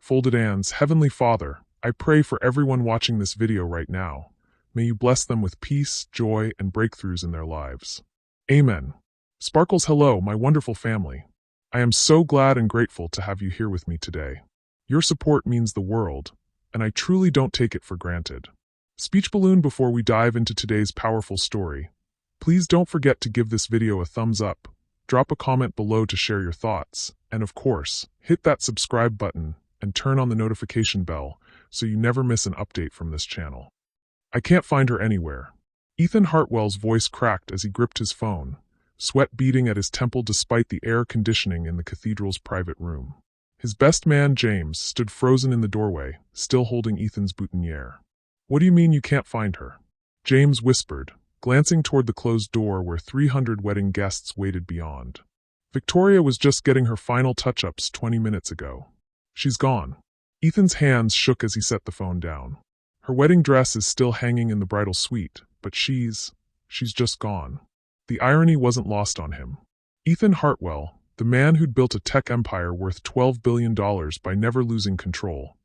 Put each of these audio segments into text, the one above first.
folded hands. Heavenly Father, I pray for everyone watching this video right now. May you bless them with peace, joy, and breakthroughs in their lives. Amen. Sparkles, hello, my wonderful family. I am so glad and grateful to have you here with me today. Your support means the world, and I truly don't take it for granted. Speech balloon, before we dive into today's powerful story, please don't forget to give this video a thumbs up, drop a comment below to share your thoughts, and of course, hit that subscribe button and turn on the notification bell so you never miss an update from this channel. I can't find her anywhere. Ethan Hartwell's voice cracked as he gripped his phone, sweat beading at his temple despite the air conditioning in the cathedral's private room. His best man, James, stood frozen in the doorway, still holding Ethan's boutonniere. What do you mean you can't find her? James whispered, glancing toward the closed door where 300 wedding guests waited beyond. Victoria was just getting her final touch-ups 20 minutes ago. She's gone. Ethan's hands shook as he set the phone down. Her wedding dress is still hanging in the bridal suite, but she's just gone. The irony wasn't lost on him. Ethan Hartwell, the man who'd built a tech empire worth $12 billion by never losing control,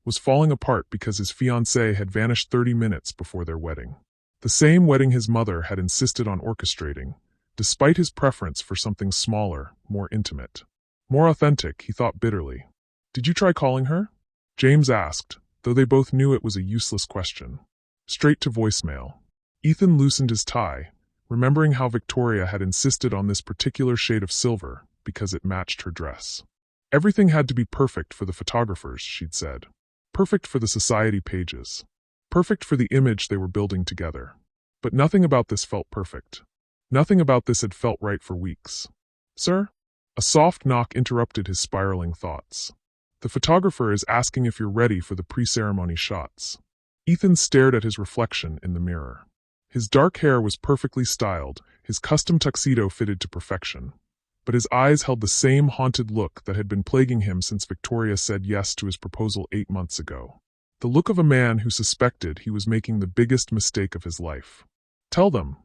was falling apart because his fiancée had vanished 30 minutes before their wedding. The same wedding his mother had insisted on orchestrating, despite his preference for something smaller, more intimate. More authentic, he thought bitterly. Did you try calling her? James asked, though they both knew it was a useless question. Straight to voicemail. Ethan loosened his tie, remembering how Victoria had insisted on this particular shade of silver because it matched her dress. Everything had to be perfect for the photographers, she'd said. Perfect for the society pages. Perfect for the image they were building together. But nothing about this felt perfect. Nothing about this had felt right for weeks. Sir? A soft knock interrupted his spiraling thoughts. The photographer is asking if you're ready for the pre-ceremony shots. Ethan stared at his reflection in the mirror. His dark hair was perfectly styled, his custom tuxedo fitted to perfection. But his eyes held the same haunted look that had been plaguing him since Victoria said yes to his proposal 8 months ago. The look of a man who suspected he was making the biggest mistake of his life. Tell them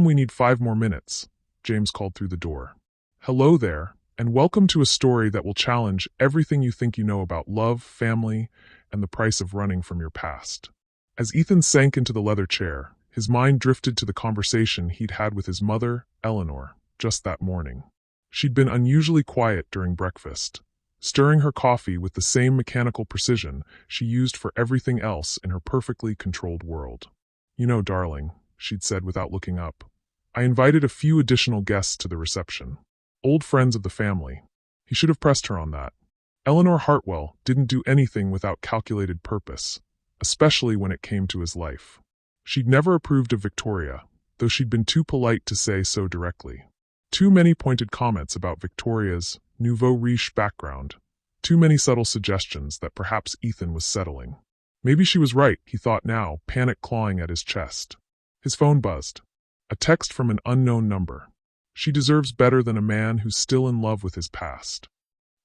we need 5 more minutes, James called through the door. Hello there, and welcome to a story that will challenge everything you think you know about love, family, and the price of running from your past. As Ethan sank into the leather chair, his mind drifted to the conversation he'd had with his mother, Eleanor, just that morning. She'd been unusually quiet during breakfast, stirring her coffee with the same mechanical precision she used for everything else in her perfectly controlled world. You know, darling, she'd said without looking up, I invited a few additional guests to the reception. Old friends of the family. He should have pressed her on that. Eleanor Hartwell didn't do anything without calculated purpose, especially when it came to his life. She'd never approved of Victoria, though she'd been too polite to say so directly. Too many pointed comments about Victoria's nouveau riche background. Too many subtle suggestions that perhaps Ethan was settling. Maybe she was right, he thought now, panic clawing at his chest. His phone buzzed. A text from an unknown number. She deserves better than a man who's still in love with his past.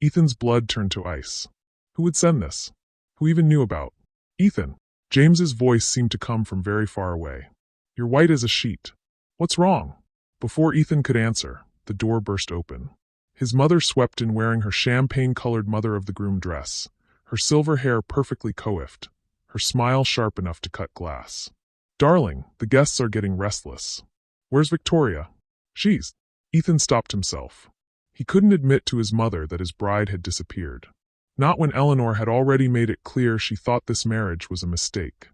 Ethan's blood turned to ice. Who would send this? Who even knew about? Ethan. James's voice seemed to come from very far away. You're white as a sheet. What's wrong? Before Ethan could answer, the door burst open. His mother swept in wearing her champagne-colored mother-of-the-groom dress, her silver hair perfectly coiffed, her smile sharp enough to cut glass. Darling, the guests are getting restless. Where's Victoria? Ethan stopped himself. He couldn't admit to his mother that his bride had disappeared. Not when Eleanor had already made it clear she thought this marriage was a mistake.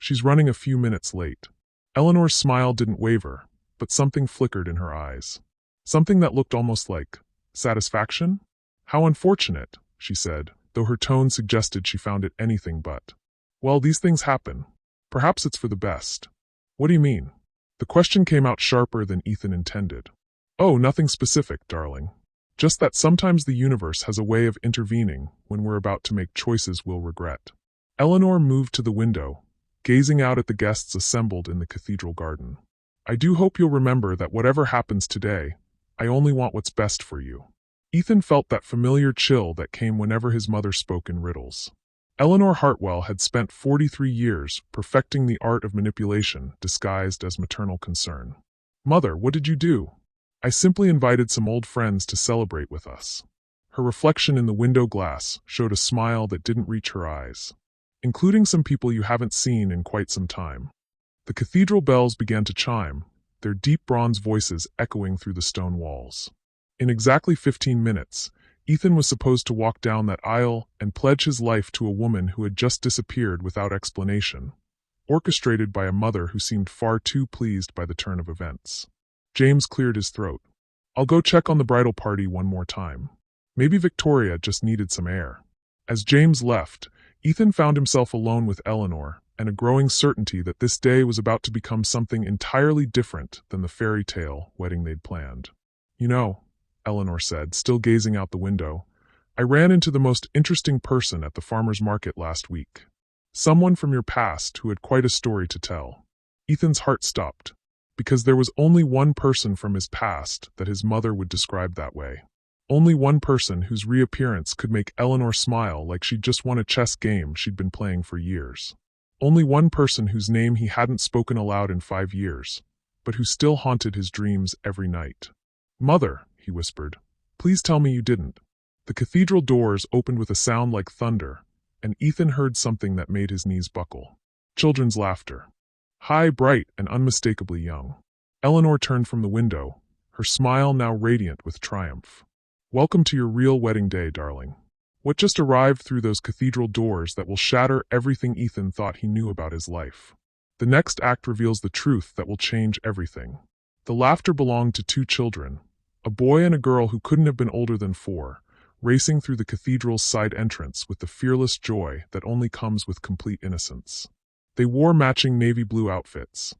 She's running a few minutes late. Eleanor's smile didn't waver, but something flickered in her eyes. Something that looked almost like satisfaction? How unfortunate, she said, though her tone suggested she found it anything but. Well, these things happen. Perhaps it's for the best. What do you mean? The question came out sharper than Ethan intended. Oh, nothing specific, darling. Just that sometimes the universe has a way of intervening when we're about to make choices we'll regret. Eleanor moved to the window, gazing out at the guests assembled in the cathedral garden. I do hope you'll remember that whatever happens today, I only want what's best for you. Ethan felt that familiar chill that came whenever his mother spoke in riddles. Eleanor Hartwell had spent 43 years perfecting the art of manipulation disguised as maternal concern. Mother, what did you do? I simply invited some old friends to celebrate with us. Her reflection in the window glass showed a smile that didn't reach her eyes. Including some people you haven't seen in quite some time. The cathedral bells began to chime, their deep bronze voices echoing through the stone walls. In exactly 15 minutes, Ethan was supposed to walk down that aisle and pledge his life to a woman who had just disappeared without explanation, orchestrated by a mother who seemed far too pleased by the turn of events. James cleared his throat. I'll go check on the bridal party one more time. Maybe Victoria just needed some air. As James left, Ethan found himself alone with Eleanor, and a growing certainty that this day was about to become something entirely different than the fairy tale wedding they'd planned. You know, Eleanor said, still gazing out the window, I ran into the most interesting person at the farmer's market last week. Someone from your past who had quite a story to tell. Ethan's heart stopped, because there was only one person from his past that his mother would describe that way. Only one person whose reappearance could make Eleanor smile like she'd just won a chess game she'd been playing for years. Only one person whose name he hadn't spoken aloud in 5 years, but who still haunted his dreams every night. Mother, he whispered, please tell me you didn't. The cathedral doors opened with a sound like thunder, and Ethan heard something that made his knees buckle. Children's laughter. High, bright, and unmistakably young. Eleanor turned from the window, her smile now radiant with triumph. Welcome to your real wedding day, darling. What just arrived through those cathedral doors that will shatter everything Ethan thought he knew about his life. The next act reveals the truth that will change everything. The laughter belonged to 2 children, a boy and a girl who couldn't have been older than 4, racing through the cathedral's side entrance with the fearless joy that only comes with complete innocence. They wore matching navy blue outfits.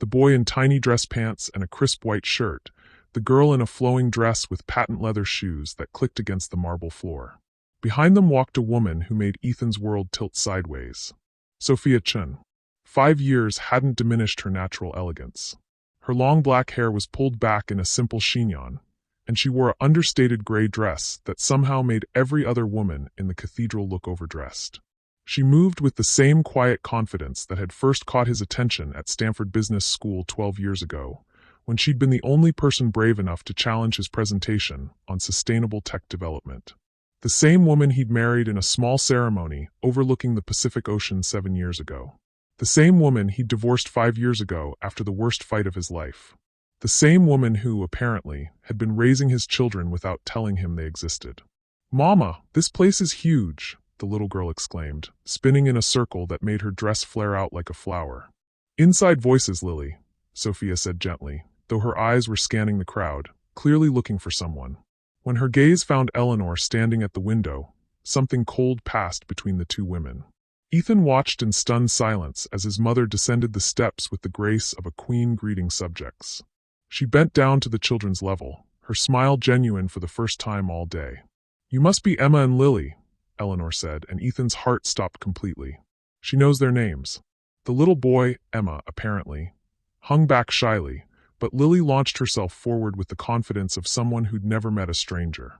The boy in tiny dress pants and a crisp white shirt, the girl in a flowing dress with patent leather shoes that clicked against the marble floor. Behind them walked a woman who made Ethan's world tilt sideways. Sophia Chun. 5 years hadn't diminished her natural elegance. Her long black hair was pulled back in a simple chignon, and she wore an understated gray dress that somehow made every other woman in the cathedral look overdressed. She moved with the same quiet confidence that had first caught his attention at Stanford Business School 12 years ago, when she'd been the only person brave enough to challenge his presentation on sustainable tech development. The same woman he'd married in a small ceremony overlooking the Pacific Ocean 7 years ago. The same woman he'd divorced 5 years ago after the worst fight of his life. The same woman who, apparently, had been raising his children without telling him they existed. Mama, this place is huge, the little girl exclaimed, spinning in a circle that made her dress flare out like a flower. Inside voices, Lily, Sophia said gently, though her eyes were scanning the crowd, clearly looking for someone. When her gaze found Eleanor standing at the window, something cold passed between the 2 women. Ethan watched in stunned silence as his mother descended the steps with the grace of a queen greeting subjects. She bent down to the children's level, her smile genuine for the first time all day. You must be Emma and Lily, Eleanor said, and Ethan's heart stopped completely. She knows their names. The little boy, Emma, apparently, hung back shyly, but Lily launched herself forward with the confidence of someone who'd never met a stranger.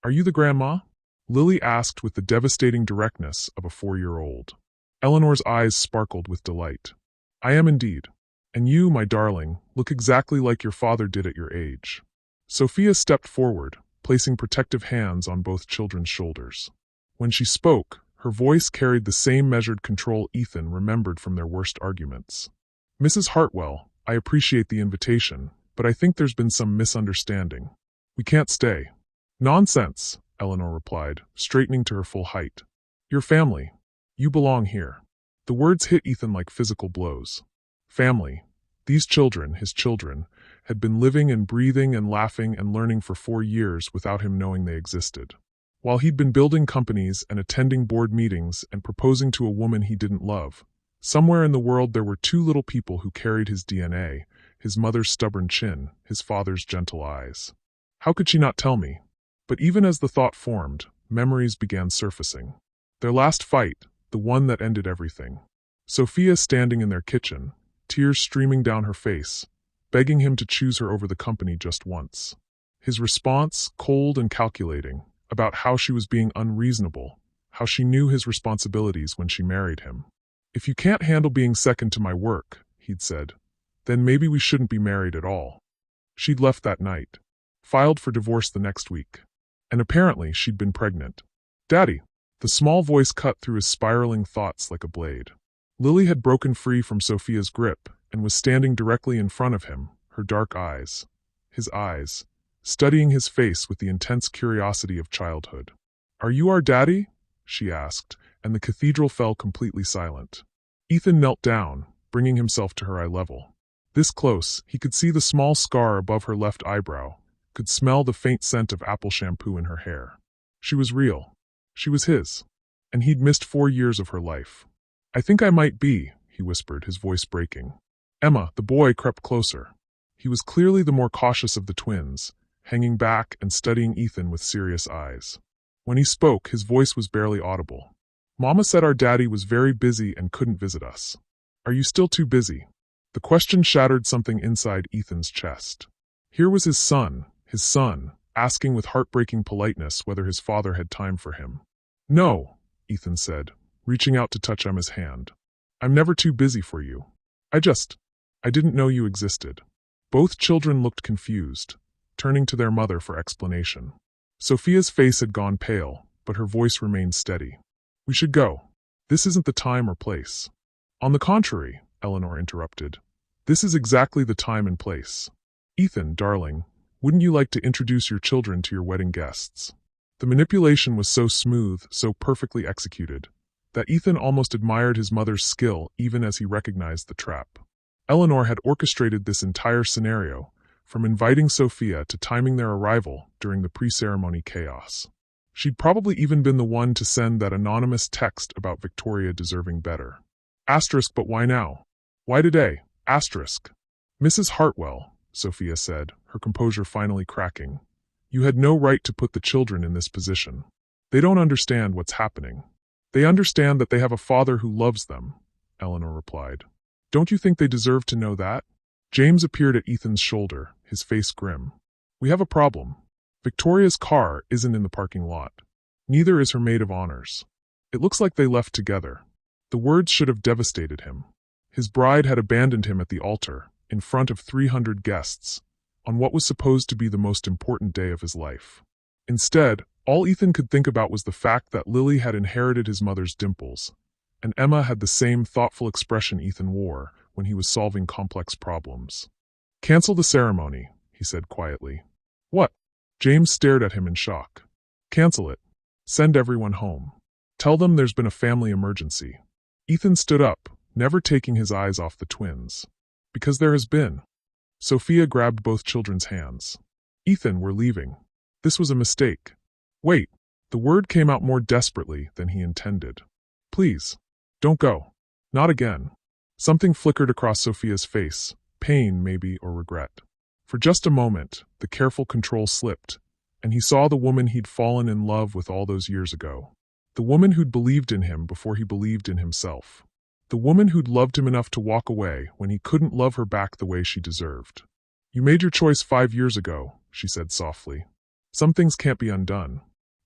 Are you the grandma? Lily asked with the devastating directness of a 4-year-old. Eleanor's eyes sparkled with delight. I am indeed. And you, my darling, look exactly like your father did at your age. Sophia stepped forward, placing protective hands on both children's shoulders. When she spoke, her voice carried the same measured control Ethan remembered from their worst arguments. Mrs. Hartwell, I appreciate the invitation, but I think there's been some misunderstanding. We can't stay. Nonsense, Eleanor replied, straightening to her full height. Your family. You belong here. The words hit Ethan like physical blows. Family. These children, his children, had been living and breathing and laughing and learning for 4 years without him knowing they existed. While he'd been building companies and attending board meetings and proposing to a woman he didn't love, somewhere in the world there were 2 little people who carried his DNA, his mother's stubborn chin, his father's gentle eyes. How could she not tell me? But even as the thought formed, memories began surfacing. Their last fight, the one that ended everything. Sophia standing in their kitchen, tears streaming down her face, begging him to choose her over the company just once. His response, cold and calculating, about how she was being unreasonable, how she knew his responsibilities when she married him. If you can't handle being second to my work, he'd said, then maybe we shouldn't be married at all. She'd left that night, filed for divorce the next week. And apparently she'd been pregnant. Daddy! The small voice cut through his spiraling thoughts like a blade. Lily had broken free from Sophia's grip and was standing directly in front of him, her dark eyes, his eyes, studying his face with the intense curiosity of childhood. "Are you our daddy?" she asked, and the cathedral fell completely silent. Ethan knelt down, bringing himself to her eye level. This close, he could see the small scar above her left eyebrow, could smell the faint scent of apple shampoo in her hair. She was real. She was his. And he'd missed 4 years of her life. "I think I might be," he whispered, his voice breaking. Emma, the boy, crept closer. He was clearly the more cautious of the twins, hanging back and studying Ethan with serious eyes. When he spoke, his voice was barely audible. "Mama said our daddy was very busy and couldn't visit us. Are you still too busy?" The question shattered something inside Ethan's chest. Here was his son, asking with heartbreaking politeness whether his father had time for him. "No," Ethan said, reaching out to touch Emma's hand. "I'm never too busy for you. I didn't know you existed." Both children looked confused, turning to their mother for explanation. Sophia's face had gone pale, but her voice remained steady. "We should go. This isn't the time or place." "On the contrary," Eleanor interrupted. "This is exactly the time and place. Ethan, darling, wouldn't you like to introduce your children to your wedding guests?" The manipulation was so smooth, so perfectly executed, that Ethan almost admired his mother's skill even as he recognized the trap. Eleanor had orchestrated this entire scenario, from inviting Sophia to timing their arrival during the pre-ceremony chaos. She'd probably even been the one to send that anonymous text about Victoria deserving better. Asterisk, but why now? Why today? Asterisk. "Mrs. Hartwell," Sophia said, her composure finally cracking, "you had no right to put the children in this position. They don't understand what's happening." "They understand that they have a father who loves them," Eleanor replied. "Don't you think they deserve to know that?" James appeared at Ethan's shoulder, his face grim. "We have a problem. Victoria's car isn't in the parking lot. Neither is her maid of honors. It looks like they left together." The words should have devastated him. His bride had abandoned him at the altar, in front of 300 guests, on what was supposed to be the most important day of his life. Instead, all Ethan could think about was the fact that Lily had inherited his mother's dimples, and Emma had the same thoughtful expression Ethan wore when he was solving complex problems. "Cancel the ceremony," he said quietly. "What?" James stared at him in shock. "Cancel it. Send everyone home. Tell them there's been a family emergency." Ethan stood up, never taking his eyes off the twins. "Because there has been." Sophia grabbed both children's hands. "Ethan, we're leaving. This was a mistake." "Wait." The word came out more desperately than he intended. "Please. Don't go. Not again." Something flickered across Sophia's face, pain maybe or regret. For just a moment, the careful control slipped, and he saw the woman he'd fallen in love with all those years ago. The woman who'd believed in him before he believed in himself. The woman who'd loved him enough to walk away when he couldn't love her back the way she deserved. "You made your choice 5 years ago," she said softly. "Some things can't be undone.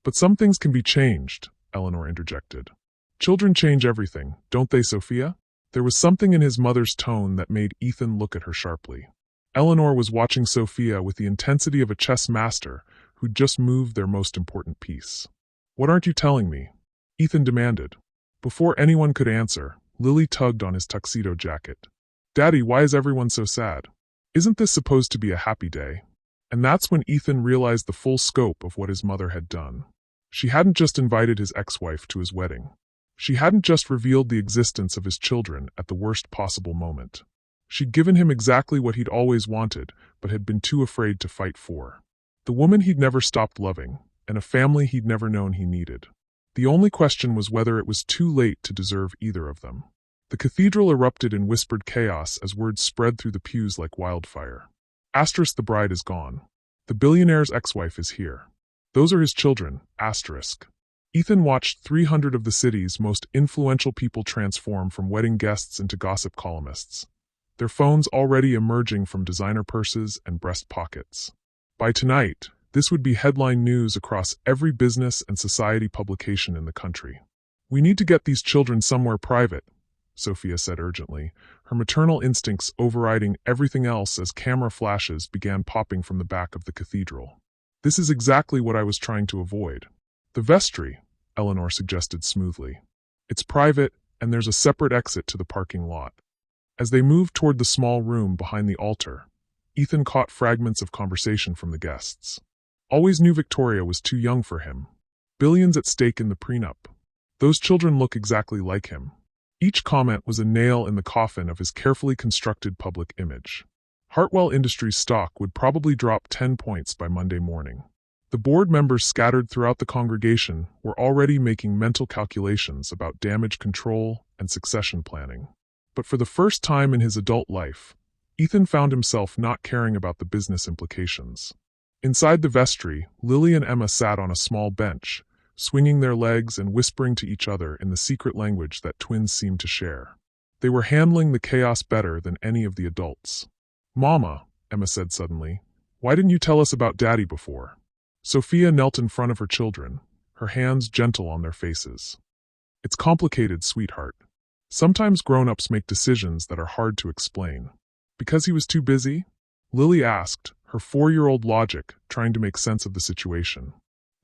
But some things can be changed," Eleanor interjected. "Children change everything, don't they, Sophia?" There was something in his mother's tone that made Ethan look at her sharply. Eleanor was watching Sophia with the intensity of a chess master who'd just moved their most important piece. "What aren't you telling me?" Ethan demanded. Before anyone could answer, Lily tugged on his tuxedo jacket. "Daddy, why is everyone so sad? Isn't this supposed to be a happy day?" And that's when Ethan realized the full scope of what his mother had done. She hadn't just invited his ex-wife to his wedding. She hadn't just revealed the existence of his children at the worst possible moment. She'd given him exactly what he'd always wanted, but had been too afraid to fight for. The woman he'd never stopped loving, and a family he'd never known he needed. The only question was whether it was too late to deserve either of them. The cathedral erupted in whispered chaos as words spread through the pews like wildfire. Asterisk, the bride is gone. The billionaire's ex-wife is here. Those are his children, asterisk. Ethan watched 300 of the city's most influential people transform from wedding guests into gossip columnists, their phones already emerging from designer purses and breast pockets. By tonight, this would be headline news across every business and society publication in the country. "We need to get these children somewhere private," Sophia said urgently, her maternal instincts overriding everything else as camera flashes began popping from the back of the cathedral. This is exactly what I was trying to avoid. The vestry, Eleanor suggested smoothly. It's private, and there's a separate exit to the parking lot. As they moved toward the small room behind the altar, Ethan caught fragments of conversation from the guests. Always knew Victoria was too young for him. Billions at stake in the prenup. Those children look exactly like him. Each comment was a nail in the coffin of his carefully constructed public image. Hartwell Industries stock would probably drop 10 points by Monday morning. The board members scattered throughout the congregation were already making mental calculations about damage control and succession planning. But for the first time in his adult life, Ethan found himself not caring about the business implications. Inside the vestry, Lily and Emma sat on a small bench, swinging their legs and whispering to each other in the secret language that twins seemed to share. They were handling the chaos better than any of the adults. "Mama," Emma said suddenly, "why didn't you tell us about Daddy before?" Sophia knelt in front of her children, her hands gentle on their faces. "It's complicated, sweetheart. Sometimes grown-ups make decisions that are hard to explain." "Because he was too busy?" Lily asked, her 4-year-old logic trying to make sense of the situation.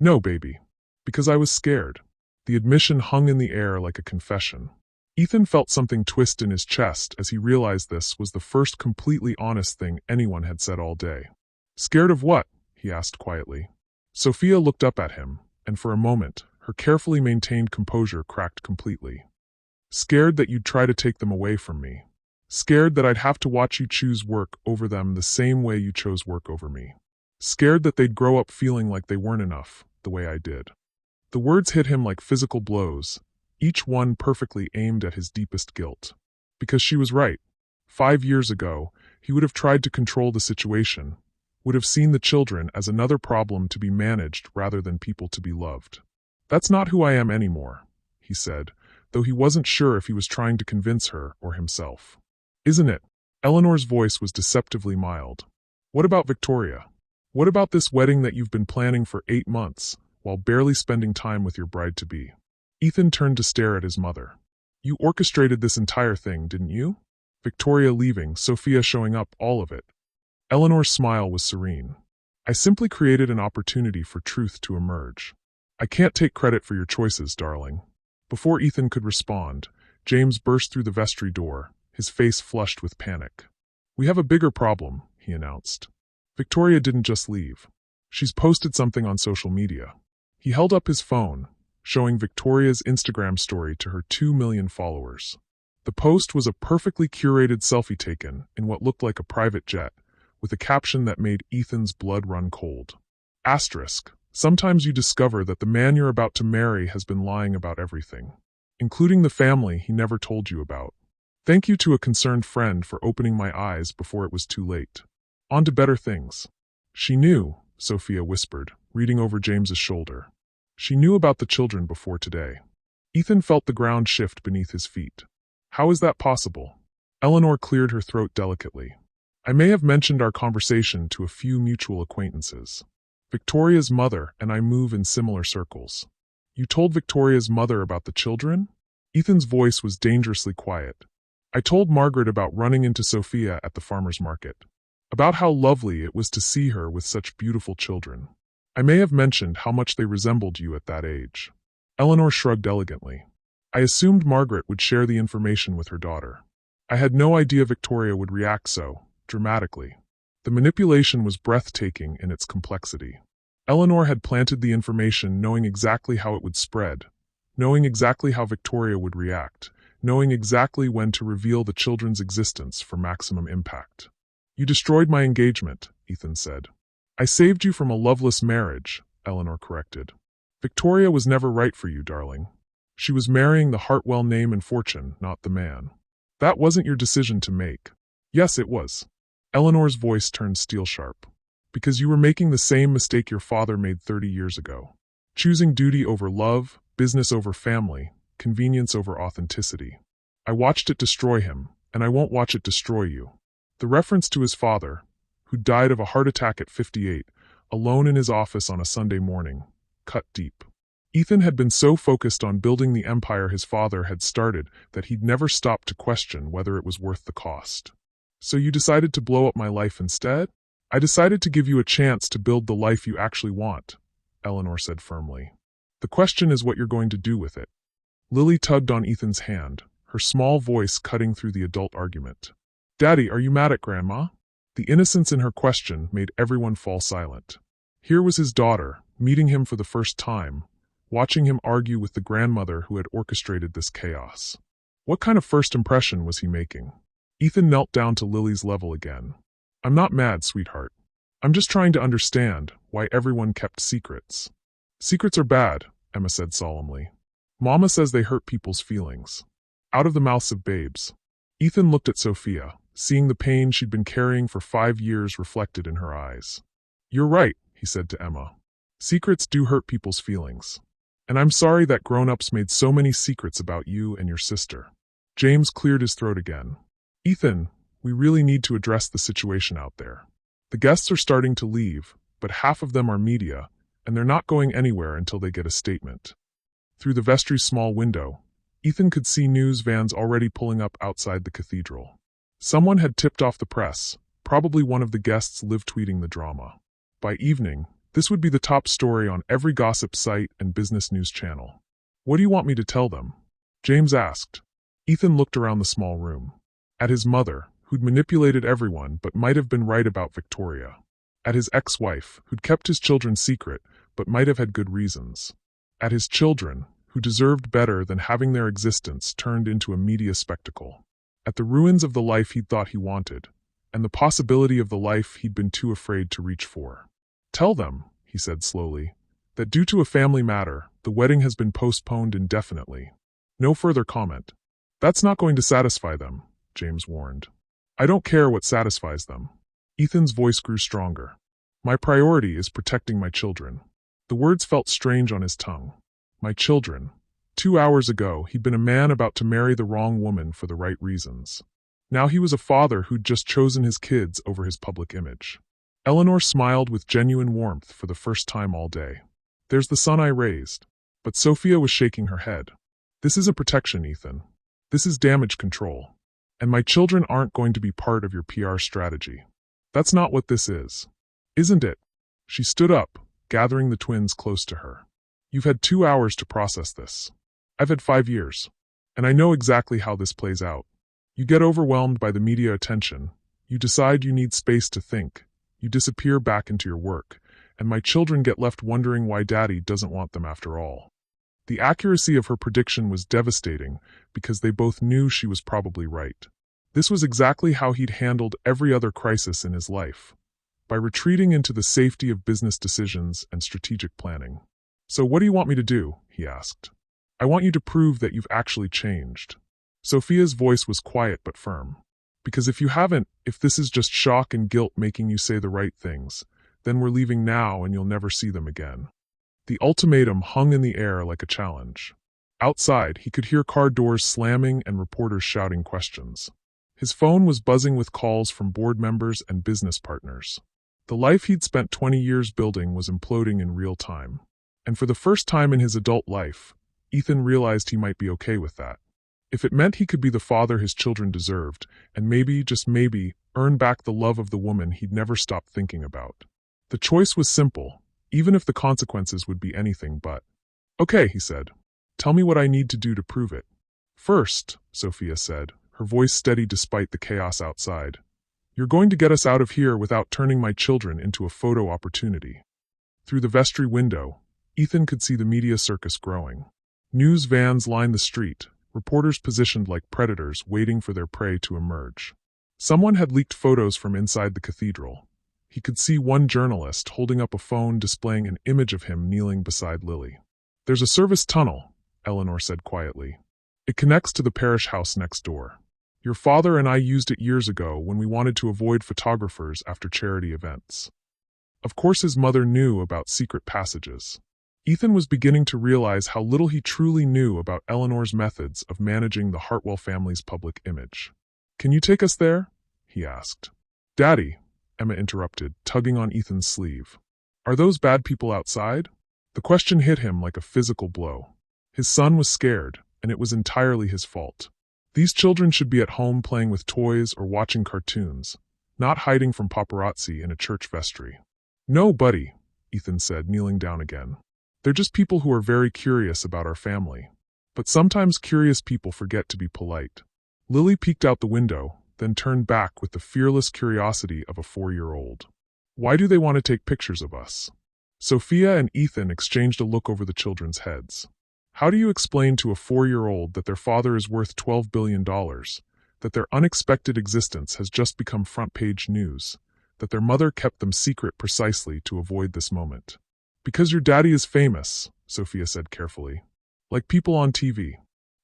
"No, baby. Because I was scared." The admission hung in the air like a confession. Ethan felt something twist in his chest as he realized this was the first completely honest thing anyone had said all day. "Scared of what?" he asked quietly. Sophia looked up at him, and for a moment, her carefully maintained composure cracked completely. "Scared that you'd try to take them away from me. Scared that I'd have to watch you choose work over them the same way you chose work over me. Scared that they'd grow up feeling like they weren't enough, the way I did." The words hit him like physical blows, each one perfectly aimed at his deepest guilt. Because she was right. 5 years ago, he would have tried to control the situation, would have seen the children as another problem to be managed rather than people to be loved. "That's not who I am anymore," he said, though he wasn't sure if he was trying to convince her or himself. "Isn't it?" Eleanor's voice was deceptively mild. "What about Victoria? What about this wedding that you've been planning for 8 months, while barely spending time with your bride-to-be?" Ethan turned to stare at his mother. "You orchestrated this entire thing, didn't you? Victoria leaving, Sophia showing up, all of it." Eleanor's smile was serene. "I simply created an opportunity for truth to emerge. I can't take credit for your choices, darling." Before Ethan could respond, James burst through the vestry door, his face flushed with panic. "We have a bigger problem," he announced. "Victoria didn't just leave. She's posted something on social media." He held up his phone, showing Victoria's Instagram story to her 2 million followers. The post was a perfectly curated selfie taken in what looked like a private jet, with a caption that made Ethan's blood run cold. Asterisk. Sometimes you discover that the man you're about to marry has been lying about everything, including the family he never told you about. Thank you to a concerned friend for opening my eyes before it was too late. On to better things. She knew, Sophia whispered, reading over James's shoulder. She knew about the children before today. Ethan felt the ground shift beneath his feet. How is that possible? Eleanor cleared her throat delicately. I may have mentioned our conversation to a few mutual acquaintances. Victoria's mother and I move in similar circles. You told Victoria's mother about the children? Ethan's voice was dangerously quiet. I told Margaret about running into Sophia at the farmer's market. About how lovely it was to see her with such beautiful children. I may have mentioned how much they resembled you at that age. Eleanor shrugged elegantly. I assumed Margaret would share the information with her daughter. I had no idea Victoria would react so dramatically. The manipulation was breathtaking in its complexity. Eleanor had planted the information knowing exactly how it would spread, knowing exactly how Victoria would react, knowing exactly when to reveal the children's existence for maximum impact. You destroyed my engagement, Ethan said. I saved you from a loveless marriage, Eleanor corrected. Victoria was never right for you, darling. She was marrying the Hartwell name and fortune, not the man. That wasn't your decision to make. Yes, it was. Eleanor's voice turned steel-sharp. Because you were making the same mistake your father made 30 years ago. Choosing duty over love, business over family, convenience over authenticity. I watched it destroy him, and I won't watch it destroy you. The reference to his father, who died of a heart attack at 58, alone in his office on a Sunday morning, cut deep. Ethan had been so focused on building the empire his father had started that he'd never stopped to question whether it was worth the cost. So you decided to blow up my life instead? I decided to give you a chance to build the life you actually want, Eleanor said firmly. The question is what you're going to do with it. Lily tugged on Ethan's hand, her small voice cutting through the adult argument. Daddy, are you mad at Grandma? The innocence in her question made everyone fall silent. Here was his daughter, meeting him for the first time, watching him argue with the grandmother who had orchestrated this chaos. What kind of first impression was he making? Ethan knelt down to Lily's level again. I'm not mad, sweetheart. I'm just trying to understand why everyone kept secrets. Secrets are bad, Emma said solemnly. Mama says they hurt people's feelings. Out of the mouths of babes. Ethan looked at Sophia, seeing the pain she'd been carrying for 5 years reflected in her eyes. You're right, he said to Emma. Secrets do hurt people's feelings. And I'm sorry that grown-ups made so many secrets about you and your sister. James cleared his throat again. Ethan, we really need to address the situation out there. The guests are starting to leave, but half of them are media, and they're not going anywhere until they get a statement. Through the vestry's small window, Ethan could see news vans already pulling up outside the cathedral. Someone had tipped off the press, probably one of the guests live tweeting the drama. By evening, this would be the top story on every gossip site and business news channel. What do you want me to tell them? James asked. Ethan looked around the small room. At his mother, who'd manipulated everyone but might have been right about Victoria. At his ex-wife, who'd kept his children secret but might have had good reasons. At his children, who deserved better than having their existence turned into a media spectacle. At the ruins of the life he'd thought he wanted, and the possibility of the life he'd been too afraid to reach for. Tell them, he said slowly, that due to a family matter, the wedding has been postponed indefinitely. No further comment. That's not going to satisfy them, James warned. I don't care what satisfies them. Ethan's voice grew stronger. My priority is protecting my children. The words felt strange on his tongue. My children. 2 hours ago, he'd been a man about to marry the wrong woman for the right reasons. Now he was a father who'd just chosen his kids over his public image. Eleanor smiled with genuine warmth for the first time all day. There's the son I raised. But Sophia was shaking her head. This isn't protection, Ethan. This is damage control. And my children aren't going to be part of your PR strategy. That's not what this is. Isn't it? She stood up, gathering the twins close to her. You've had 2 hours to process this. I've had 5 years. And I know exactly how this plays out. You get overwhelmed by the media attention. You decide you need space to think. You disappear back into your work, and my children get left wondering why Daddy doesn't want them after all. The accuracy of her prediction was devastating because they both knew she was probably right. This was exactly how he'd handled every other crisis in his life, by retreating into the safety of business decisions and strategic planning. So what do you want me to do? He asked. I want you to prove that you've actually changed. Sophia's voice was quiet but firm. Because if you haven't, if this is just shock and guilt making you say the right things, then we're leaving now and you'll never see them again. The ultimatum hung in the air like a challenge. Outside, he could hear car doors slamming and reporters shouting questions. His phone was buzzing with calls from board members and business partners. The life he'd spent 20 years building was imploding in real time. And for the first time in his adult life, Ethan realized he might be okay with that. If it meant he could be the father his children deserved, and maybe, just maybe, earn back the love of the woman he'd never stopped thinking about. The choice was simple, even if the consequences would be anything but. Okay, he said. Tell me what I need to do to prove it. First, Sophia said, her voice steady despite the chaos outside. You're going to get us out of here without turning my children into a photo opportunity. Through the vestry window, Ethan could see the media circus growing. News vans lined the street, reporters positioned like predators waiting for their prey to emerge. Someone had leaked photos from inside the cathedral. He could see one journalist holding up a phone displaying an image of him kneeling beside Lily. There's a service tunnel, Eleanor said quietly. It connects to the parish house next door. Your father and I used it years ago when we wanted to avoid photographers after charity events. Of course his mother knew about secret passages. Ethan was beginning to realize how little he truly knew about Eleanor's methods of managing the Hartwell family's public image. Can you take us there? He asked. Daddy, Emma interrupted, tugging on Ethan's sleeve. Are those bad people outside? The question hit him like a physical blow. His son was scared, and it was entirely his fault. These children should be at home playing with toys or watching cartoons, not hiding from paparazzi in a church vestry. No, buddy, Ethan said, kneeling down again. They're just people who are very curious about our family. But sometimes curious people forget to be polite. Lily peeked out the window, then turned back with the fearless curiosity of a 4-year-old. Why do they want to take pictures of us? Sophia and Ethan exchanged a look over the children's heads. How do you explain to a 4-year-old that their father is worth $12 billion, that their unexpected existence has just become front-page news, that their mother kept them secret precisely to avoid this moment? Because your daddy is famous, Sophia said carefully. Like people on TV.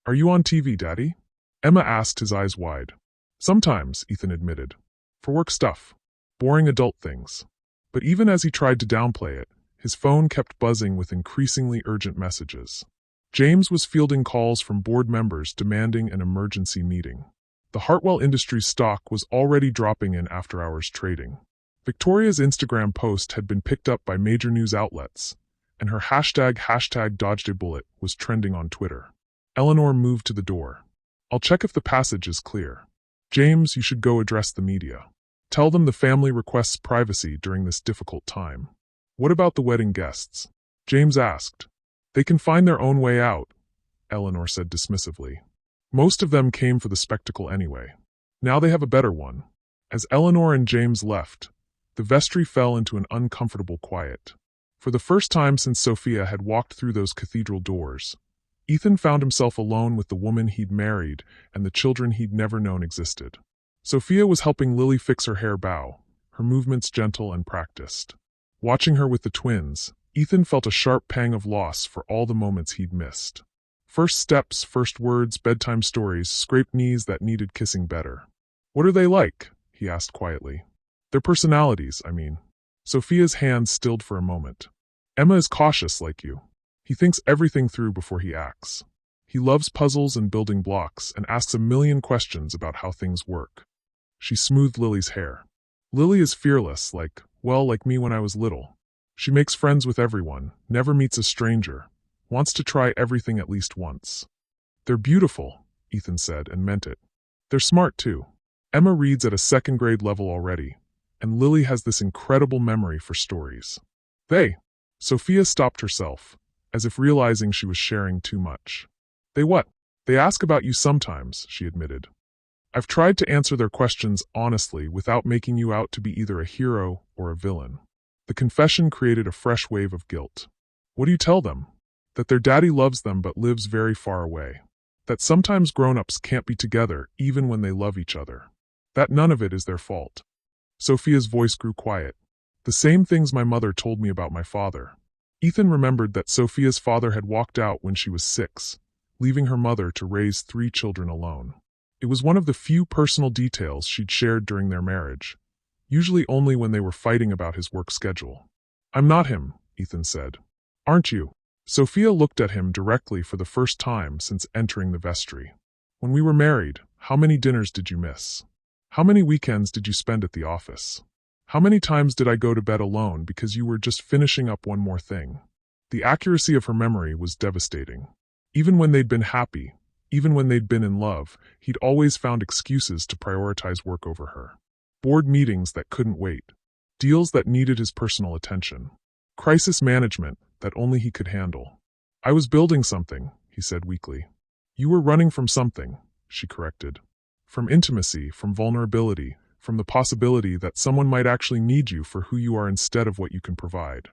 Are you on TV, Daddy? Emma asked, his eyes wide. Sometimes, Ethan admitted. For work stuff. Boring adult things. But even as he tried to downplay it, his phone kept buzzing with increasingly urgent messages. James was fielding calls from board members demanding an emergency meeting. The Hartwell Industries stock was already dropping in after-hours trading. Victoria's Instagram post had been picked up by major news outlets, and her hashtag dodged a bullet was trending on Twitter. Eleanor moved to the door. I'll check if the passage is clear. James, you should go address the media. Tell them the family requests privacy during this difficult time. What about the wedding guests? James asked. They can find their own way out, Eleanor said dismissively. Most of them came for the spectacle anyway. Now they have a better one. As Eleanor and James left, the vestry fell into an uncomfortable quiet. For the first time since Sophia had walked through those cathedral doors, Ethan found himself alone with the woman he'd married and the children he'd never known existed. Sophia was helping Lily fix her hair bow, her movements gentle and practiced. Watching her with the twins, Ethan felt a sharp pang of loss for all the moments he'd missed. First steps, first words, bedtime stories, scraped knees that needed kissing better. What are they like? He asked quietly. Their personalities, I mean. Sophia's hands stilled for a moment. Emma is cautious like you. He thinks everything through before he acts. He loves puzzles and building blocks and asks a million questions about how things work. She smoothed Lily's hair. Lily is fearless, like me when I was little. She makes friends with everyone, never meets a stranger, wants to try everything at least once. They're beautiful, Ethan said, and meant it. They're smart too. Emma reads at a second-grade level already, and Lily has this incredible memory for stories. Sophia stopped herself, as if realizing she was sharing too much. They what? They ask about you sometimes, she admitted. I've tried to answer their questions honestly without making you out to be either a hero or a villain. The confession created a fresh wave of guilt. What do you tell them? That their daddy loves them but lives very far away. That sometimes grown-ups can't be together even when they love each other. That none of it is their fault. Sophia's voice grew quiet. The same things my mother told me about my father. Ethan remembered that Sophia's father had walked out when she was 6, leaving her mother to raise 3 children alone. It was one of the few personal details she'd shared during their marriage, usually only when they were fighting about his work schedule. I'm not him, Ethan said. Aren't you? Sophia looked at him directly for the first time since entering the vestry. When we were married, how many dinners did you miss? How many weekends did you spend at the office? How many times did I go to bed alone because you were just finishing up one more thing? The accuracy of her memory was devastating. Even when they'd been happy, even when they'd been in love, he'd always found excuses to prioritize work over her. Board meetings that couldn't wait. Deals that needed his personal attention. Crisis management that only he could handle. I was building something, he said weakly. You were running from something, she corrected. From intimacy, from vulnerability, from the possibility that someone might actually need you for who you are instead of what you can provide.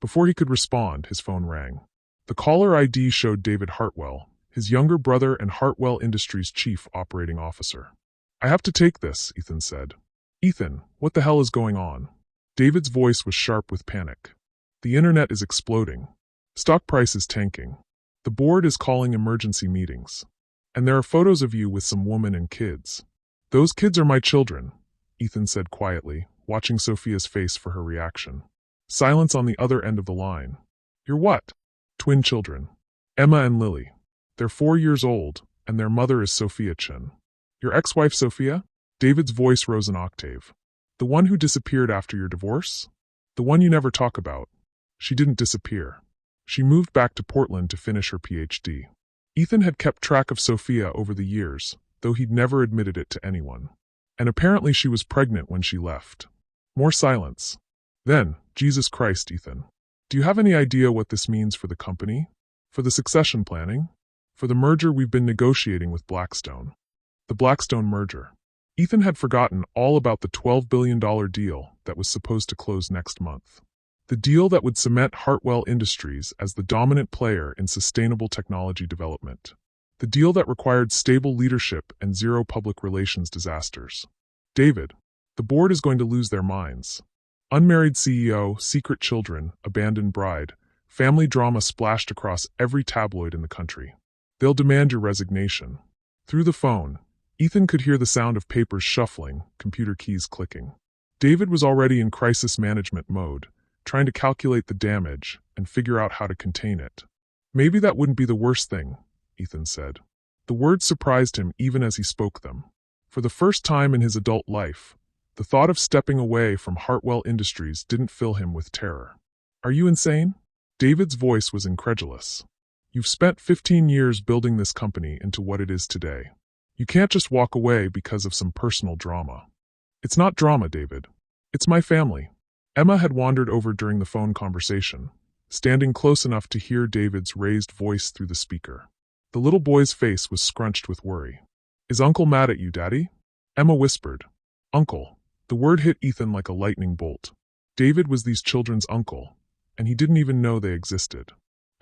Before he could respond, his phone rang. The caller ID showed David Hartwell, his younger brother and Hartwell Industries chief operating officer. I have to take this, Ethan said. Ethan, what the hell is going on? David's voice was sharp with panic. The internet is exploding. Stock price is tanking. The board is calling emergency meetings. And there are photos of you with some woman and kids. Those kids are my children, Ethan said quietly, watching Sophia's face for her reaction. Silence on the other end of the line. You're what? Twin children. Emma and Lily. They're 4 years old, and their mother is Sophia Chen. Your ex-wife Sophia? David's voice rose an octave. The one who disappeared after your divorce? The one you never talk about. She didn't disappear. She moved back to Portland to finish her PhD. Ethan had kept track of Sophia over the years, though he'd never admitted it to anyone. And apparently she was pregnant when she left. More silence. Then, Jesus Christ, Ethan. Do you have any idea what this means for the company? For the succession planning? For the merger we've been negotiating with Blackstone? The Blackstone merger. Ethan had forgotten all about the $12 billion deal that was supposed to close next month. The deal that would cement Hartwell Industries as the dominant player in sustainable technology development. The deal that required stable leadership and zero public relations disasters. David, the board is going to lose their minds. Unmarried CEO, secret children, abandoned bride, family drama splashed across every tabloid in the country. They'll demand your resignation. Through the phone, Ethan could hear the sound of papers shuffling, computer keys clicking. David was already in crisis management mode, trying to calculate the damage and figure out how to contain it. Maybe that wouldn't be the worst thing, Ethan said. The words surprised him even as he spoke them. For the first time in his adult life, the thought of stepping away from Hartwell Industries didn't fill him with terror. Are you insane? David's voice was incredulous. You've spent 15 years building this company into what it is today. You can't just walk away because of some personal drama. It's not drama, David. It's my family. Emma had wandered over during the phone conversation, standing close enough to hear David's raised voice through the speaker. The little boy's face was scrunched with worry. Is Uncle mad at you, Daddy? Emma whispered. Uncle. The word hit Ethan like a lightning bolt. David was these children's uncle, and he didn't even know they existed.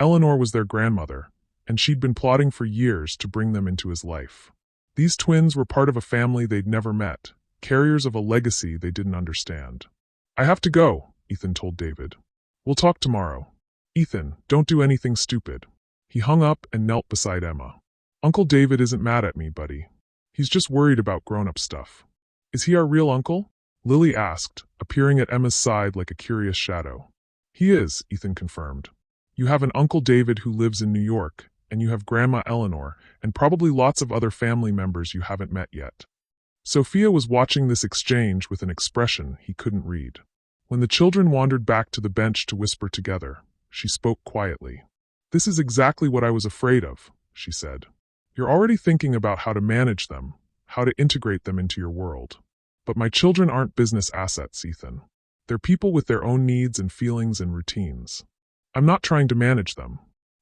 Eleanor was their grandmother, and she'd been plotting for years to bring them into his life. These twins were part of a family they'd never met, carriers of a legacy they didn't understand. I have to go, Ethan told David. We'll talk tomorrow. Ethan, don't do anything stupid. He hung up and knelt beside Emma. Uncle David isn't mad at me, buddy. He's just worried about grown-up stuff. Is he our real uncle? Lily asked, appearing at Emma's side like a curious shadow. He is, Ethan confirmed. You have an Uncle David who lives in New York, and you have Grandma Eleanor, and probably lots of other family members you haven't met yet. Sophia was watching this exchange with an expression he couldn't read. When the children wandered back to the bench to whisper together, she spoke quietly. This is exactly what I was afraid of, she said. You're already thinking about how to manage them, how to integrate them into your world. But my children aren't business assets, Ethan. They're people with their own needs and feelings and routines. I'm not trying to manage them.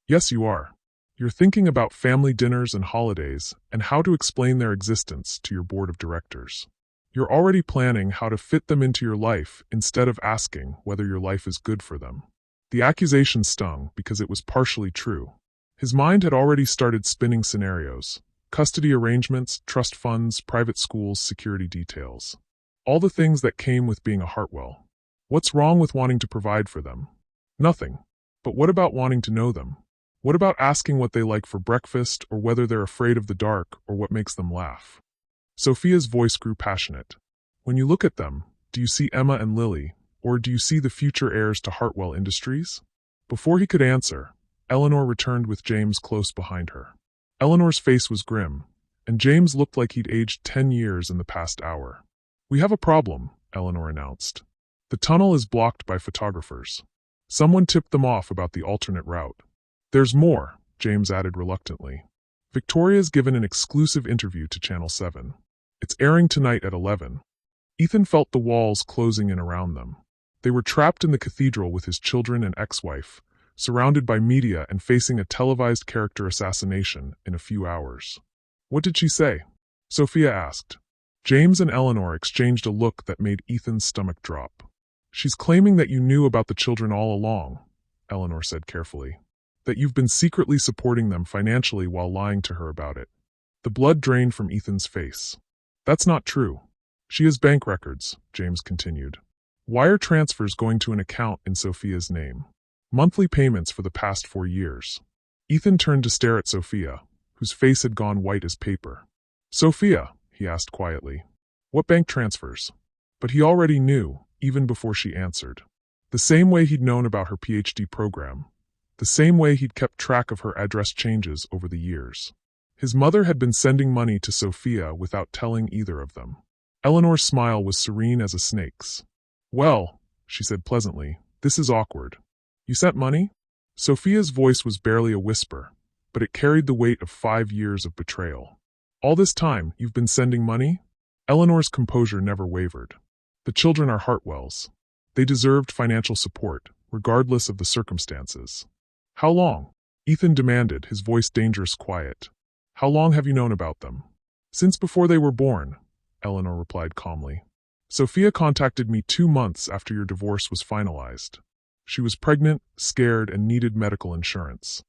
Yes, you are. You're thinking about family dinners and holidays and how to explain their existence to your board of directors. You're already planning how to fit them into your life instead of asking whether your life is good for them. The accusation stung because it was partially true. His mind had already started spinning scenarios: custody arrangements, trust funds, private schools, security details. All the things that came with being a Hartwell. What's wrong with wanting to provide for them? Nothing. But what about wanting to know them? What about asking what they like for breakfast, or whether they're afraid of the dark, or what makes them laugh? Sophia's voice grew passionate. When you look at them, do you see Emma and Lily, or do you see the future heirs to Hartwell Industries? Before he could answer, Eleanor returned with James close behind her. Eleanor's face was grim, and James looked like he'd aged 10 years in the past hour. We have a problem, Eleanor announced. The tunnel is blocked by photographers. Someone tipped them off about the alternate route. There's more, James added reluctantly. Victoria's given an exclusive interview to Channel 7. It's airing tonight at 11. Ethan felt the walls closing in around them. They were trapped in the cathedral with his children and ex-wife, surrounded by media and facing a televised character assassination in a few hours. What did she say? Sophia asked. James and Eleanor exchanged a look that made Ethan's stomach drop. She's claiming that you knew about the children all along, Eleanor said carefully. That you've been secretly supporting them financially while lying to her about it. The blood drained from Ethan's face. That's not true. She has bank records, James continued. Wire transfers going to an account in Sophia's name. Monthly payments for the past 4 years. Ethan turned to stare at Sophia, whose face had gone white as paper. Sophia, he asked quietly. What bank transfers? But he already knew, even before she answered. The same way he'd known about her PhD program. The same way he'd kept track of her address changes over the years. His mother had been sending money to Sophia without telling either of them. Eleanor's smile was serene as a snake's. Well, she said pleasantly, this is awkward. You sent money? Sophia's voice was barely a whisper, but it carried the weight of 5 years of betrayal. All this time, you've been sending money? Eleanor's composure never wavered. The children are Hartwell's. They deserved financial support, regardless of the circumstances. How long? Ethan demanded, his voice dangerous quiet. How long have you known about them? Since before they were born, Eleanor replied calmly. Sophia contacted me 2 months after your divorce was finalized. She was pregnant, scared, and needed medical insurance.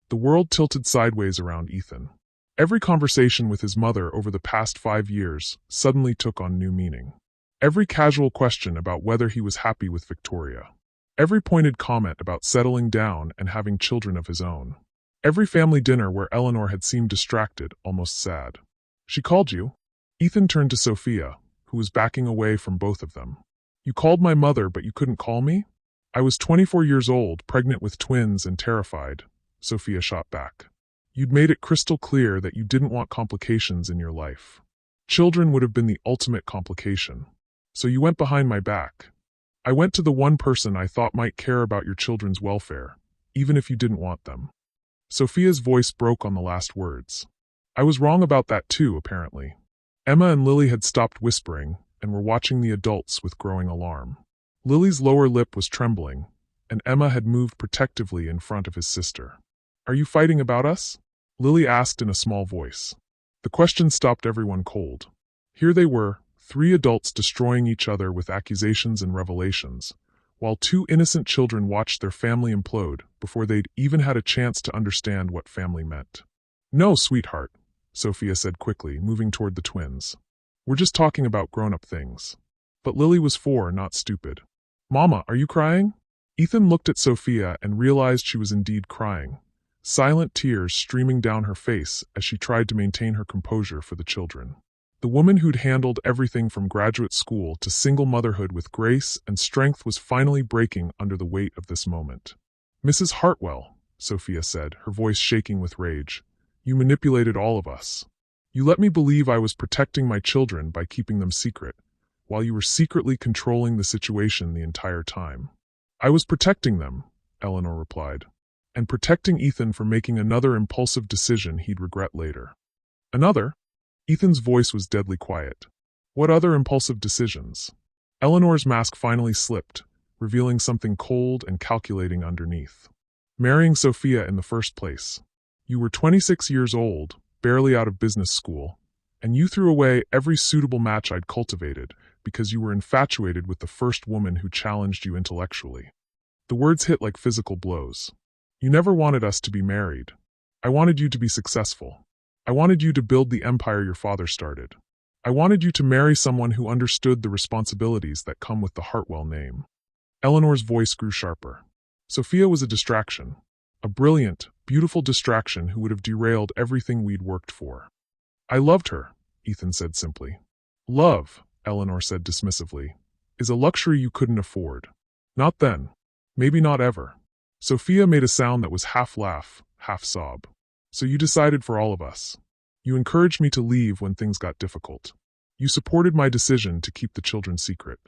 The world tilted sideways around Ethan. Every conversation with his mother over the past 5 years suddenly took on new meaning. Every casual question about whether he was happy with Victoria. Every pointed comment about settling down and having children of his own. Every family dinner where Eleanor had seemed distracted, almost sad. She called you? Ethan turned to Sophia, who was backing away from both of them. You called my mother, but you couldn't call me? I was 24 years old, pregnant with twins and terrified, Sophia shot back. You'd made it crystal clear that you didn't want complications in your life. Children would have been the ultimate complication. So you went behind my back. I went to the one person I thought might care about your children's welfare, even if you didn't want them. Sophia's voice broke on the last words. I was wrong about that too, apparently. Emma and Lily had stopped whispering and were watching the adults with growing alarm. Lily's lower lip was trembling, and Emma had moved protectively in front of his sister. Are you fighting about us? Lily asked in a small voice. The question stopped everyone cold. Here they were, 3 adults destroying each other with accusations and revelations, while 2 innocent children watched their family implode before they'd even had a chance to understand what family meant. No, sweetheart, Sophia said quickly, moving toward the twins. We're just talking about grown-up things. But Lily was 4, not stupid. Mama, are you crying? Ethan looked at Sophia and realized she was indeed crying, silent tears streaming down her face as she tried to maintain her composure for the children. The woman who'd handled everything from graduate school to single motherhood with grace and strength was finally breaking under the weight of this moment. Mrs. Hartwell, Sophia said, her voice shaking with rage, you manipulated all of us. You let me believe I was protecting my children by keeping them secret, while you were secretly controlling the situation the entire time. I was protecting them, Eleanor replied, and protecting Ethan from making another impulsive decision he'd regret later. Another? Ethan's voice was deadly quiet. What other impulsive decisions? Eleanor's mask finally slipped, revealing something cold and calculating underneath. Marrying Sophia in the first place. You were 26 years old, barely out of business school, and you threw away every suitable match I'd cultivated because you were infatuated with the first woman who challenged you intellectually. The words hit like physical blows. You never wanted us to be married. I wanted you to be successful. I wanted you to build the empire your father started. I wanted you to marry someone who understood the responsibilities that come with the Hartwell name. Eleanor's voice grew sharper. Sophia was a distraction. A brilliant, beautiful distraction who would have derailed everything we'd worked for. I loved her, Ethan said simply. Love, Eleanor said dismissively, is a luxury you couldn't afford. Not then. Maybe not ever. Sophia made a sound that was half laugh, half sob. So you decided for all of us. You encouraged me to leave when things got difficult. You supported my decision to keep the children secret.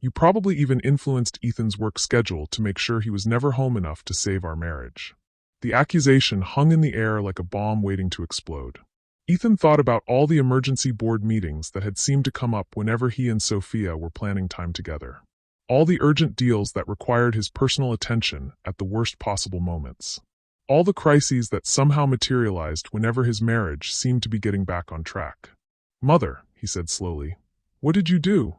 You probably even influenced Ethan's work schedule to make sure he was never home enough to save our marriage. The accusation hung in the air like a bomb waiting to explode. Ethan thought about all the emergency board meetings that had seemed to come up whenever he and Sophia were planning time together. All the urgent deals that required his personal attention at the worst possible moments. All the crises that somehow materialized whenever his marriage seemed to be getting back on track. Mother, he said slowly, what did you do?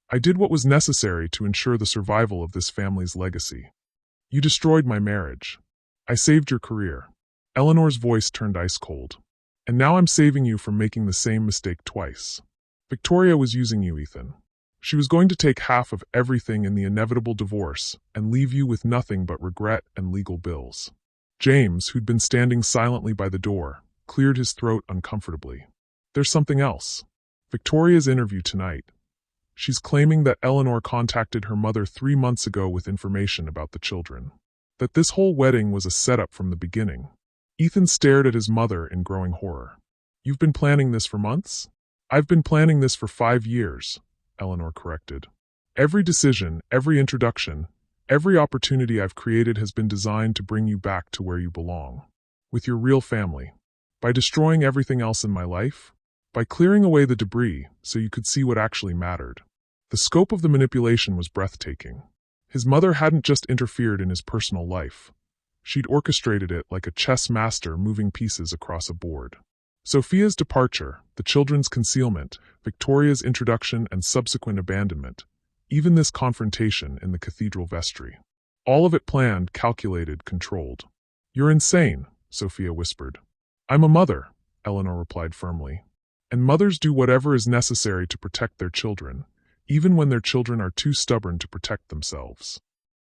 I did what was necessary to ensure the survival of this family's legacy. You destroyed my marriage. I saved your career. Eleanor's voice turned ice cold. And now I'm saving you from making the same mistake twice. Victoria was using you, Ethan. She was going to take half of everything in the inevitable divorce and leave you with nothing but regret and legal bills. James, who'd been standing silently by the door, cleared his throat uncomfortably. There's something else. Victoria's interview tonight. She's claiming that Eleanor contacted her mother 3 months ago with information about the children. That this whole wedding was a setup from the beginning. Ethan stared at his mother in growing horror. You've been planning this for months? I've been planning this for 5 years, Eleanor corrected. Every decision, every introduction, every opportunity I've created has been designed to bring you back to where you belong. With your real family. By destroying everything else in my life? by clearing away the debris so you could see what actually mattered. The scope of the manipulation was breathtaking. His mother hadn't just interfered in his personal life. She'd orchestrated it like a chess master moving pieces across a board. Sophia's departure, the children's concealment, Victoria's introduction and subsequent abandonment, even this confrontation in the cathedral vestry. All of it planned, calculated, controlled. "You're insane," Sophia whispered. "I'm a mother," Eleanor replied firmly. "And mothers do whatever is necessary to protect their children, even when their children are too stubborn to protect themselves."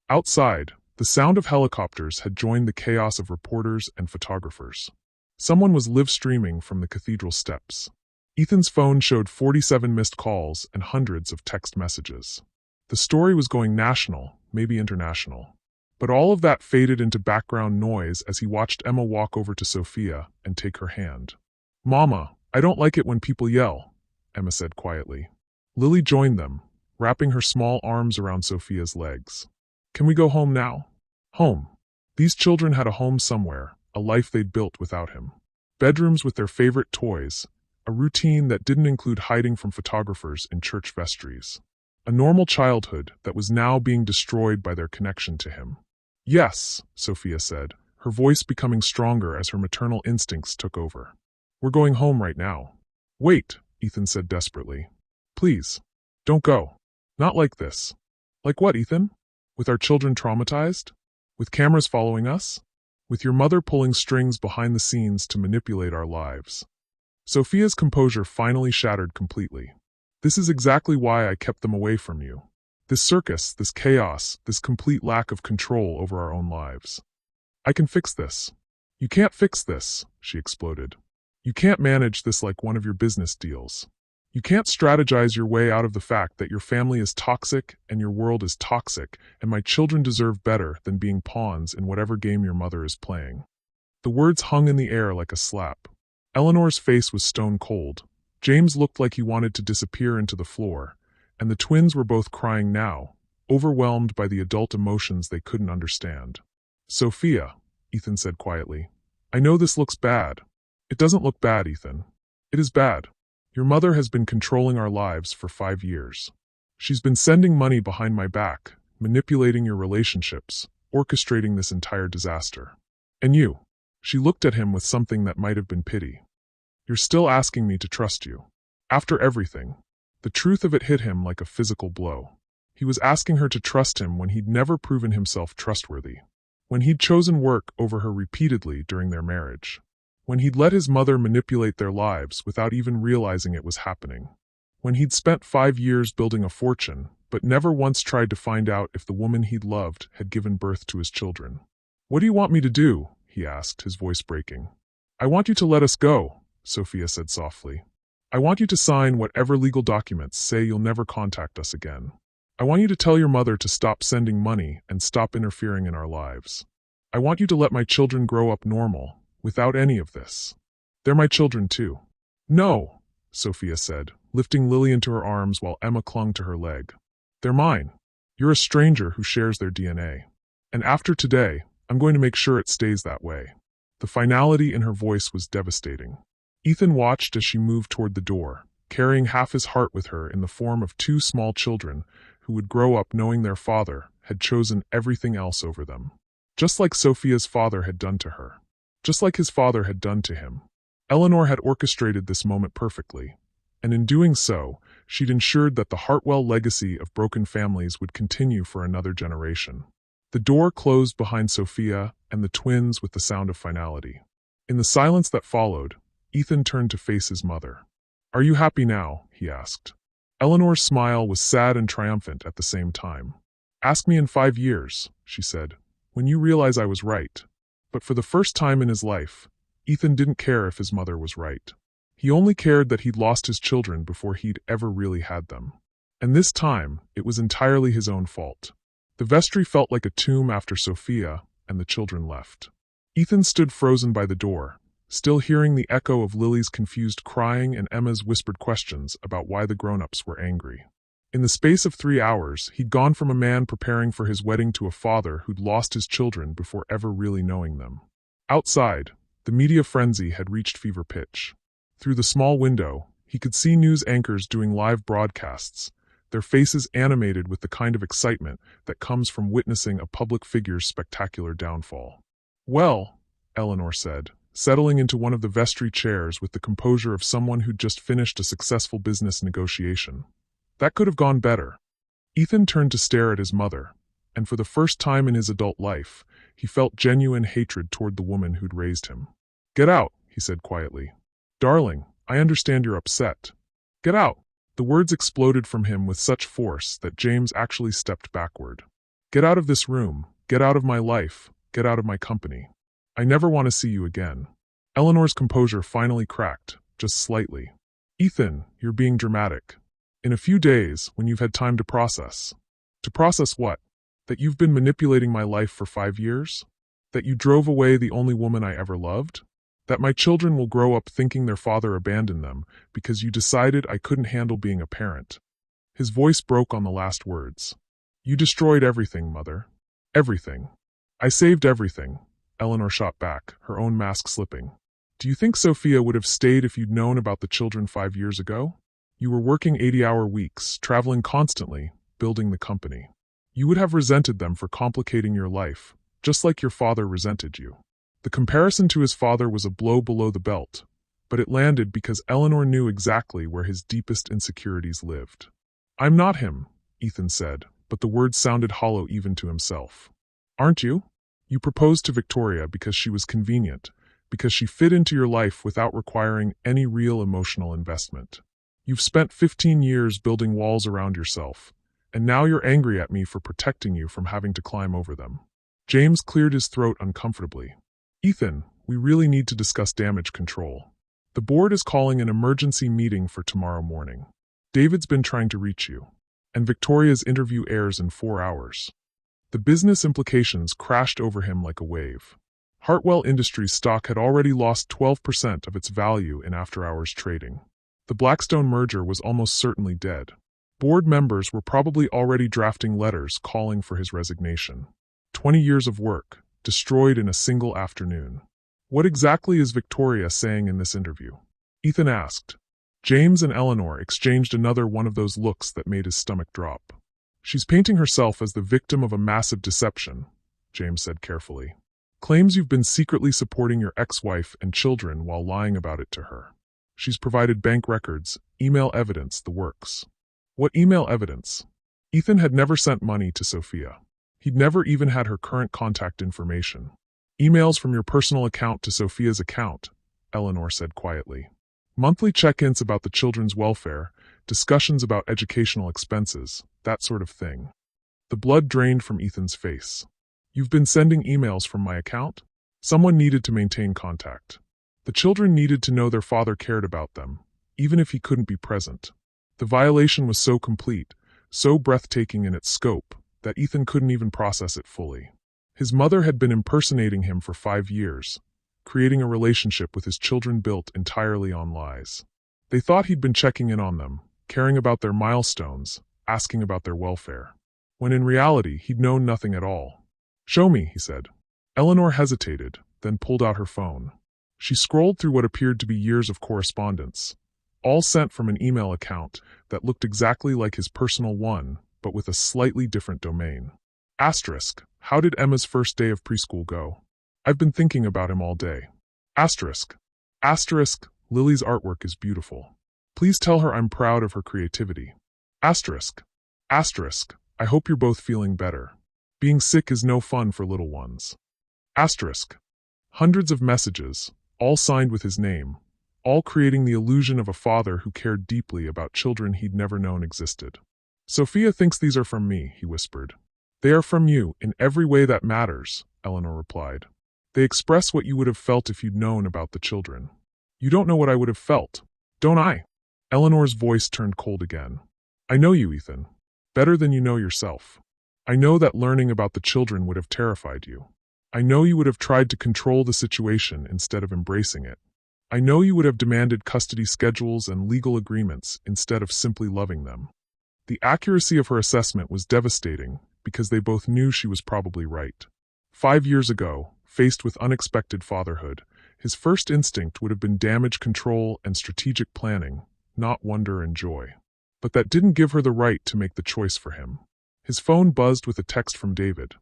Outside, the sound of helicopters had joined the chaos of reporters and photographers. Someone was live-streaming from the cathedral steps. Ethan's phone showed 47 missed calls and hundreds of text messages. The story was going national, maybe international. But all of that faded into background noise as he watched Emma walk over to Sophia and take her hand. "Mama, I don't like it when people yell," Emma said quietly. Lily joined them, wrapping her small arms around Sophia's legs. "Can we go home now?" Home. These children had a home somewhere, a life they'd built without him. Bedrooms with their favorite toys, a routine that didn't include hiding from photographers in church vestries. A normal childhood that was now being destroyed by their connection to him. "Yes," Sophia said, her voice becoming stronger as her maternal instincts took over. "We're going home right now." "Wait," Ethan said desperately. "Please. Don't go. Not like this." "Like what, Ethan? With our children traumatized? With cameras following us? With your mother pulling strings behind the scenes to manipulate our lives?" Sophia's composure finally shattered completely. "This is exactly why I kept them away from you. This circus, this chaos, this complete lack of control over our own lives. I can fix this." "You can't fix this," she exploded. "You can't manage this like one of your business deals. You can't strategize your way out of the fact that your family is toxic and your world is toxic, and my children deserve better than being pawns in whatever game your mother is playing." The words hung in the air like a slap. Eleanor's face was stone cold. James looked like he wanted to disappear into the floor, and the twins were both crying now, overwhelmed by the adult emotions they couldn't understand. "Sophia," Ethan said quietly, "I know this looks bad." "It doesn't look bad, Ethan. It is bad. Your mother has been controlling our lives for 5 years. She's been sending money behind my back, manipulating your relationships, orchestrating this entire disaster. And you." She looked at him with something that might have been pity. "You're still asking me to trust you. After everything." The truth of it hit him like a physical blow. He was asking her to trust him when he'd never proven himself trustworthy. When he'd chosen work over her repeatedly during their marriage. When he'd let his mother manipulate their lives without even realizing it was happening. When he'd spent 5 years building a fortune, but never once tried to find out if the woman he'd loved had given birth to his children. "What do you want me to do?" he asked, his voice breaking. "I want you to let us go," Sophia said softly. "I want you to sign whatever legal documents say you'll never contact us again. I want you to tell your mother to stop sending money and stop interfering in our lives. I want you to let my children grow up normal, without any of this. They're my children too." "No," Sophia said, lifting Lily into her arms while Emma clung to her leg. "They're mine. You're a stranger who shares their DNA. And after today, I'm going to make sure it stays that way." The finality in her voice was devastating. Ethan watched as she moved toward the door, carrying half his heart with her in the form of 2 small children who would grow up knowing their father had chosen everything else over them. Just like Sophia's father had done to her. Just like his father had done to him. Eleanor had orchestrated this moment perfectly, and in doing so, she'd ensured that the Hartwell legacy of broken families would continue for another generation. The door closed behind Sophia and the twins with the sound of finality. In the silence that followed, Ethan turned to face his mother. "Are you happy now?" he asked. Eleanor's smile was sad and triumphant at the same time. "Ask me in 5 years," she said, "when you realize I was right." But for the first time in his life, Ethan didn't care if his mother was right. He only cared that he'd lost his children before he'd ever really had them. And this time, it was entirely his own fault. The vestry felt like a tomb after Sophia and the children left. Ethan stood frozen by the door, still hearing the echo of Lily's confused crying and Emma's whispered questions about why the grown-ups were angry. In the space of 3 hours, he'd gone from a man preparing for his wedding to a father who'd lost his children before ever really knowing them. Outside, the media frenzy had reached fever pitch. Through the small window, He could see news anchors doing live broadcasts, their faces animated with the kind of excitement that comes from witnessing a public figure's spectacular downfall. "Well," Eleanor said, settling into one of the vestry chairs with the composure of someone who'd just finished a successful business negotiation. "That could have gone better." Ethan turned to stare at his mother, and for the first time in his adult life, he felt genuine hatred toward the woman who'd raised him. "Get out," he said quietly. "Darling, I understand you're upset. Get out." The words exploded from him with such force that James actually stepped backward. "Get out of this room, get out of my life, get out of my company. I never want to see you again." Eleanor's composure finally cracked, just slightly. "Ethan, you're being dramatic. In a few days, when you've had time to process." "To process what? That you've been manipulating my life for 5 years? That you drove away the only woman I ever loved? That my children will grow up thinking their father abandoned them because you decided I couldn't handle being a parent?" His voice broke on the last words. "You destroyed everything, Mother. Everything." "I saved everything," Eleanor shot back, her own mask slipping. "Do you think Sophia would have stayed if you'd known about the children 5 years ago? You were working 80-hour weeks, traveling constantly, building the company. You would have resented them for complicating your life, just like your father resented you." The comparison to his father was a blow below the belt, but it landed because Eleanor knew exactly where his deepest insecurities lived. "I'm not him," Ethan said, but the words sounded hollow even to himself. "Aren't you? You proposed to Victoria because she was convenient, because she fit into your life without requiring any real emotional investment. You've spent 15 years building walls around yourself, and now you're angry at me for protecting you from having to climb over them." James cleared his throat uncomfortably. "Ethan, we really need to discuss damage control. The board is calling an emergency meeting for tomorrow morning. David's been trying to reach you, and Victoria's interview airs in 4 hours." The business implications crashed over him like a wave. Hartwell Industries stock had already lost 12% of its value in after-hours trading. The Blackstone merger was almost certainly dead. Board members were probably already drafting letters calling for his resignation. 20 years of work, destroyed in a single afternoon. "What exactly is Victoria saying in this interview?" Ethan asked. James and Eleanor exchanged another one of those looks that made his stomach drop. "She's painting herself as the victim of a massive deception," James said carefully. "Claims you've been secretly supporting your ex-wife and children while lying about it to her. She's provided bank records, email evidence, the works." "What email evidence?" Ethan had never sent money to Sophia. He'd never even had her current contact information. "Emails from your personal account to Sophia's account," Eleanor said quietly. "Monthly check-ins about the children's welfare, discussions about educational expenses, that sort of thing." The blood drained from Ethan's face. "You've been sending emails from my account?" Someone needed to maintain contact. The children needed to know their father cared about them, even if he couldn't be present. The violation was so complete, so breathtaking in its scope, that Ethan couldn't even process it fully. His mother had been impersonating him for 5 years, creating a relationship with his children built entirely on lies. They thought he'd been checking in on them, caring about their milestones, asking about their welfare. When in reality, he'd known nothing at all. "Show me," he said. Eleanor hesitated, then pulled out her phone. She scrolled through what appeared to be years of correspondence, all sent from an email account that looked exactly like his personal one, but with a slightly different domain. Asterisk, "How did Emma's first day of preschool go? I've been thinking about him all day." Asterisk. Asterisk, "Lily's artwork is beautiful. Please tell her I'm proud of her creativity." Asterisk. Asterisk, "I hope you're both feeling better. Being sick is no fun for little ones." Asterisk. Hundreds of messages, all signed with his name, all creating the illusion of a father who cared deeply about children he'd never known existed. "Sophia thinks these are from me," he whispered. "They are from you, in every way that matters," Eleanor replied. "They express what you would have felt if you'd known about the children." "You don't know what I would have felt, don't I?" Eleanor's voice turned cold again. "I know you, Ethan. Better than you know yourself. I know that learning about the children would have terrified you. I know you would have tried to control the situation instead of embracing it. I know you would have demanded custody schedules and legal agreements instead of simply loving them." The accuracy of her assessment was devastating because they both knew she was probably right. 5 years ago, faced with unexpected fatherhood, his first instinct would have been damage control and strategic planning, not wonder and joy. But that didn't give her the right to make the choice for him. His phone buzzed with a text from David.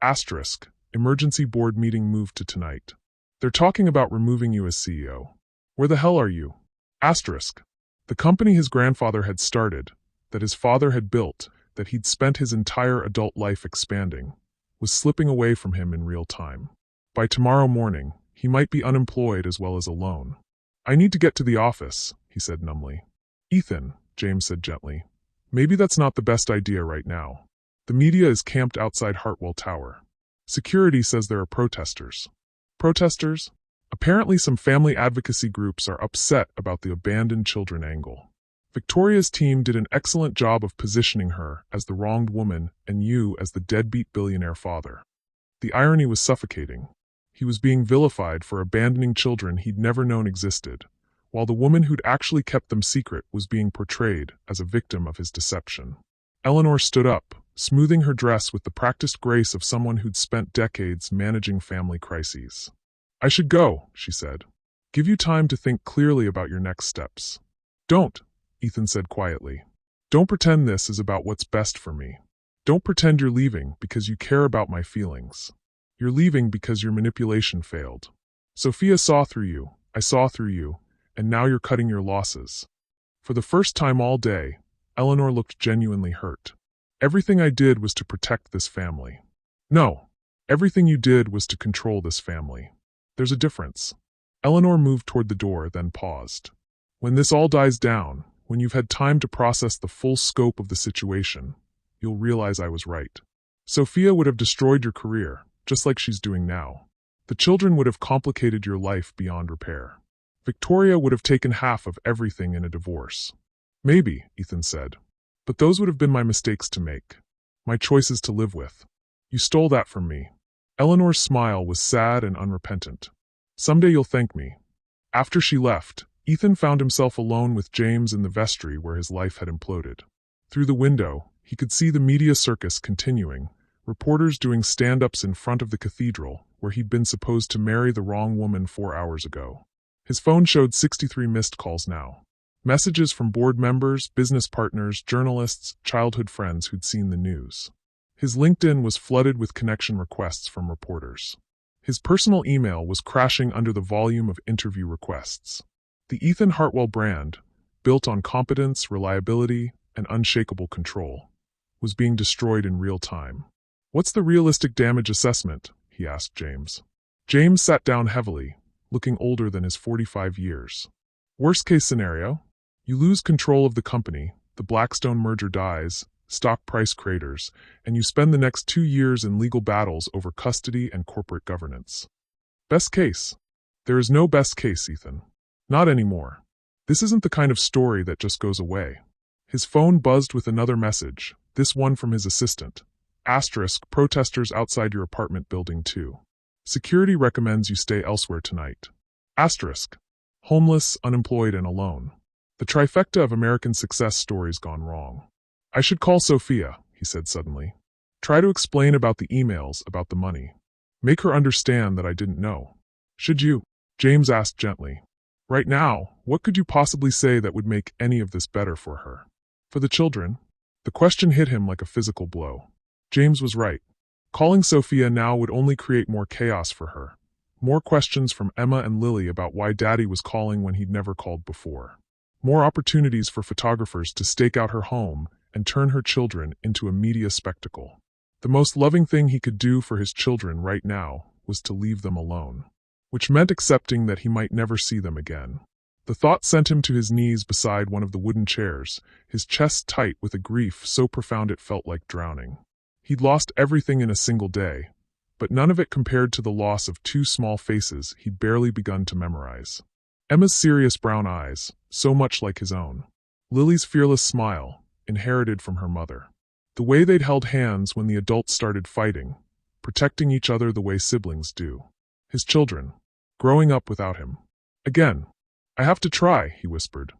Asterisk, emergency board meeting moved to tonight. They're talking about removing you as CEO. Where the hell are you? Asterisk. The company his grandfather had started, that his father had built, that he'd spent his entire adult life expanding, was slipping away from him in real time. By tomorrow morning, he might be unemployed as well as alone. I need to get to the office, he said numbly. Ethan, James said gently, maybe that's not the best idea right now. The media is camped outside Hartwell Tower. Security says there are protesters. Protesters? Apparently some family advocacy groups are upset about the abandoned children angle. Victoria's team did an excellent job of positioning her as the wronged woman and you as the deadbeat billionaire father. The irony was suffocating. He was being vilified for abandoning children he'd never known existed, while the woman who'd actually kept them secret was being portrayed as a victim of his deception. Eleanor stood up, smoothing her dress with the practiced grace of someone who'd spent decades managing family crises. I should go, she said. Give you time to think clearly about your next steps. Don't, Ethan said quietly. Don't pretend this is about what's best for me. Don't pretend you're leaving because you care about my feelings. You're leaving because your manipulation failed. Sophia saw through you, I saw through you, and now you're cutting your losses. For the first time all day, Eleanor looked genuinely hurt. Everything I did was to protect this family. No, everything you did was to control this family. There's a difference. Eleanor moved toward the door, then paused. When this all dies down, when you've had time to process the full scope of the situation, you'll realize I was right. Sophia would have destroyed your career, just like she's doing now. The children would have complicated your life beyond repair. Victoria would have taken half of everything in a divorce. Maybe, Ethan said. But those would have been my mistakes to make. My choices to live with. You stole that from me. Eleanor's smile was sad and unrepentant. Someday you'll thank me. After she left, Ethan found himself alone with James in the vestry where his life had imploded. Through the window, he could see the media circus continuing, reporters doing stand-ups in front of the cathedral, where he'd been supposed to marry the wrong woman 4 hours ago. His phone showed 63 missed calls now. Messages from board members, business partners, journalists, childhood friends who'd seen the news. His LinkedIn was flooded with connection requests from reporters. His personal email was crashing under the volume of interview requests. The Ethan Hartwell brand, built on competence, reliability, and unshakable control, was being destroyed in real time. What's the realistic damage assessment? He asked James. James sat down heavily, looking older than his 45 years. Worst case scenario? You lose control of the company, the Blackstone merger dies, stock price craters, and you spend the next 2 years in legal battles over custody and corporate governance. Best case? There is no best case, Ethan. Not anymore. This isn't the kind of story that just goes away. His phone buzzed with another message, this one from his assistant. Asterisk, protesters outside your apartment building too. Security recommends you stay elsewhere tonight. Asterisk, homeless, unemployed, and alone. The trifecta of American success stories gone wrong. I should call Sophia, he said suddenly. Try to explain about the emails, about the money. Make her understand that I didn't know. Should you? James asked gently. Right now, what could you possibly say that would make any of this better for her? For the children? The question hit him like a physical blow. James was right. Calling Sophia now would only create more chaos for her. More questions from Emma and Lily about why Daddy was calling when he'd never called before. More opportunities for photographers to stake out her home and turn her children into a media spectacle. The most loving thing he could do for his children right now was to leave them alone, which meant accepting that he might never see them again. The thought sent him to his knees beside one of the wooden chairs, his chest tight with a grief so profound it felt like drowning. He'd lost everything in a single day, but none of it compared to the loss of 2 small faces he'd barely begun to memorize. Emma's serious brown eyes, so much like his own. Lily's fearless smile, inherited from her mother. The way they'd held hands when the adults started fighting, protecting each other the way siblings do. His children, growing up without him. Again. I have to try, he whispered.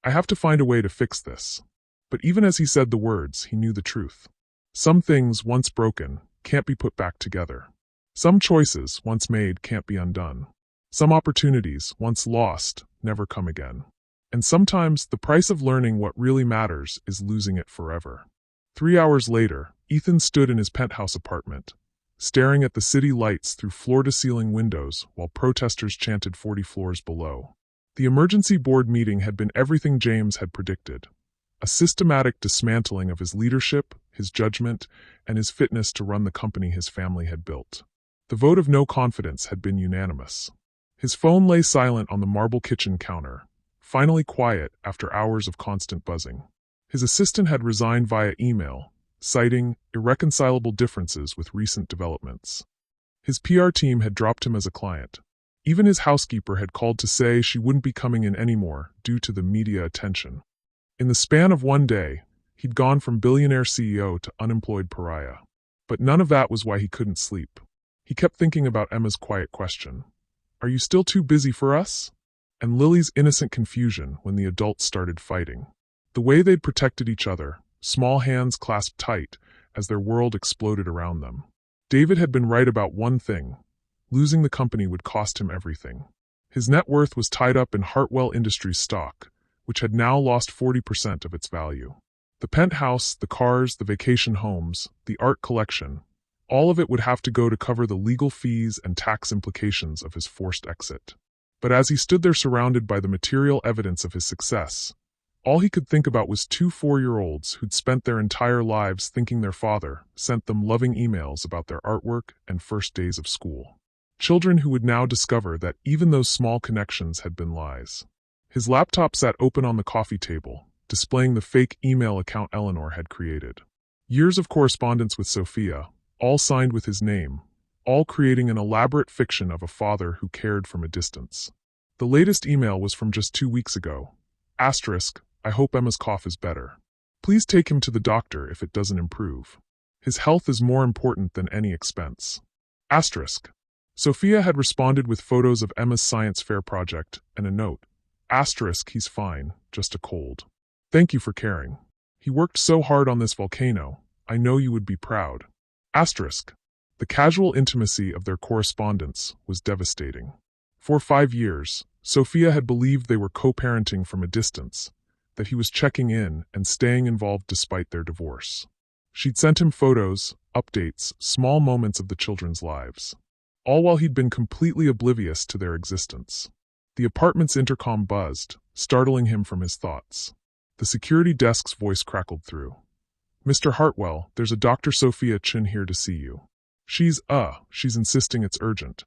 I have to find a way to fix this. But even as he said the words, he knew the truth. Some things, once broken, can't be put back together. Some choices, once made, can't be undone. Some opportunities, once lost, never come again. And sometimes the price of learning what really matters is losing it forever. 3 hours later, Ethan stood in his penthouse apartment, staring at the city lights through floor-to-ceiling windows while protesters chanted 40 floors below. The emergency board meeting had been everything James had predicted. A systematic dismantling of his leadership, his judgment, and his fitness to run the company his family had built. The vote of no confidence had been unanimous. His phone lay silent on the marble kitchen counter, finally quiet after hours of constant buzzing. His assistant had resigned via email, citing irreconcilable differences with recent developments. His PR team had dropped him as a client. Even his housekeeper had called to say she wouldn't be coming in anymore due to the media attention. In the span of one day, he'd gone from billionaire CEO to unemployed pariah. But none of that was why he couldn't sleep. He kept thinking about Emma's quiet question. "Are you still too busy for us?" And Lily's innocent confusion when the adults started fighting. The way they'd protected each other, small hands clasped tight as their world exploded around them. David had been right about one thing. Losing the company would cost him everything. His net worth was tied up in Hartwell Industries stock, which had now lost 40% of its value. The penthouse, the cars, the vacation homes, the art collection, all of it would have to go to cover the legal fees and tax implications of his forced exit. But as he stood there surrounded by the material evidence of his success, all he could think about was two 4-year-olds who'd spent their entire lives thinking their father sent them loving emails about their artwork and first days of school. Children who would now discover that even those small connections had been lies. His laptop sat open on the coffee table, displaying the fake email account Eleanor had created. Years of correspondence with Sophia, all signed with his name, all creating an elaborate fiction of a father who cared from a distance. The latest email was from just 2 weeks ago. Asterisk, I hope Emma's cough is better. Please take him to the doctor if it doesn't improve. His health is more important than any expense. Asterisk. Sophia had responded with photos of Emma's science fair project and a note. Asterisk, he's fine, just a cold. Thank you for caring. He worked so hard on this volcano, I know you would be proud. Asterisk. The casual intimacy of their correspondence was devastating. For 5 years, Sophia had believed they were co-parenting from a distance, that he was checking in and staying involved despite their divorce. She'd sent him photos, updates, small moments of the children's lives, all while he'd been completely oblivious to their existence. The apartment's intercom buzzed, startling him from his thoughts. The security desk's voice crackled through. Mr. Hartwell, there's a Dr. Sophia Chin here to see you. She's insisting it's urgent.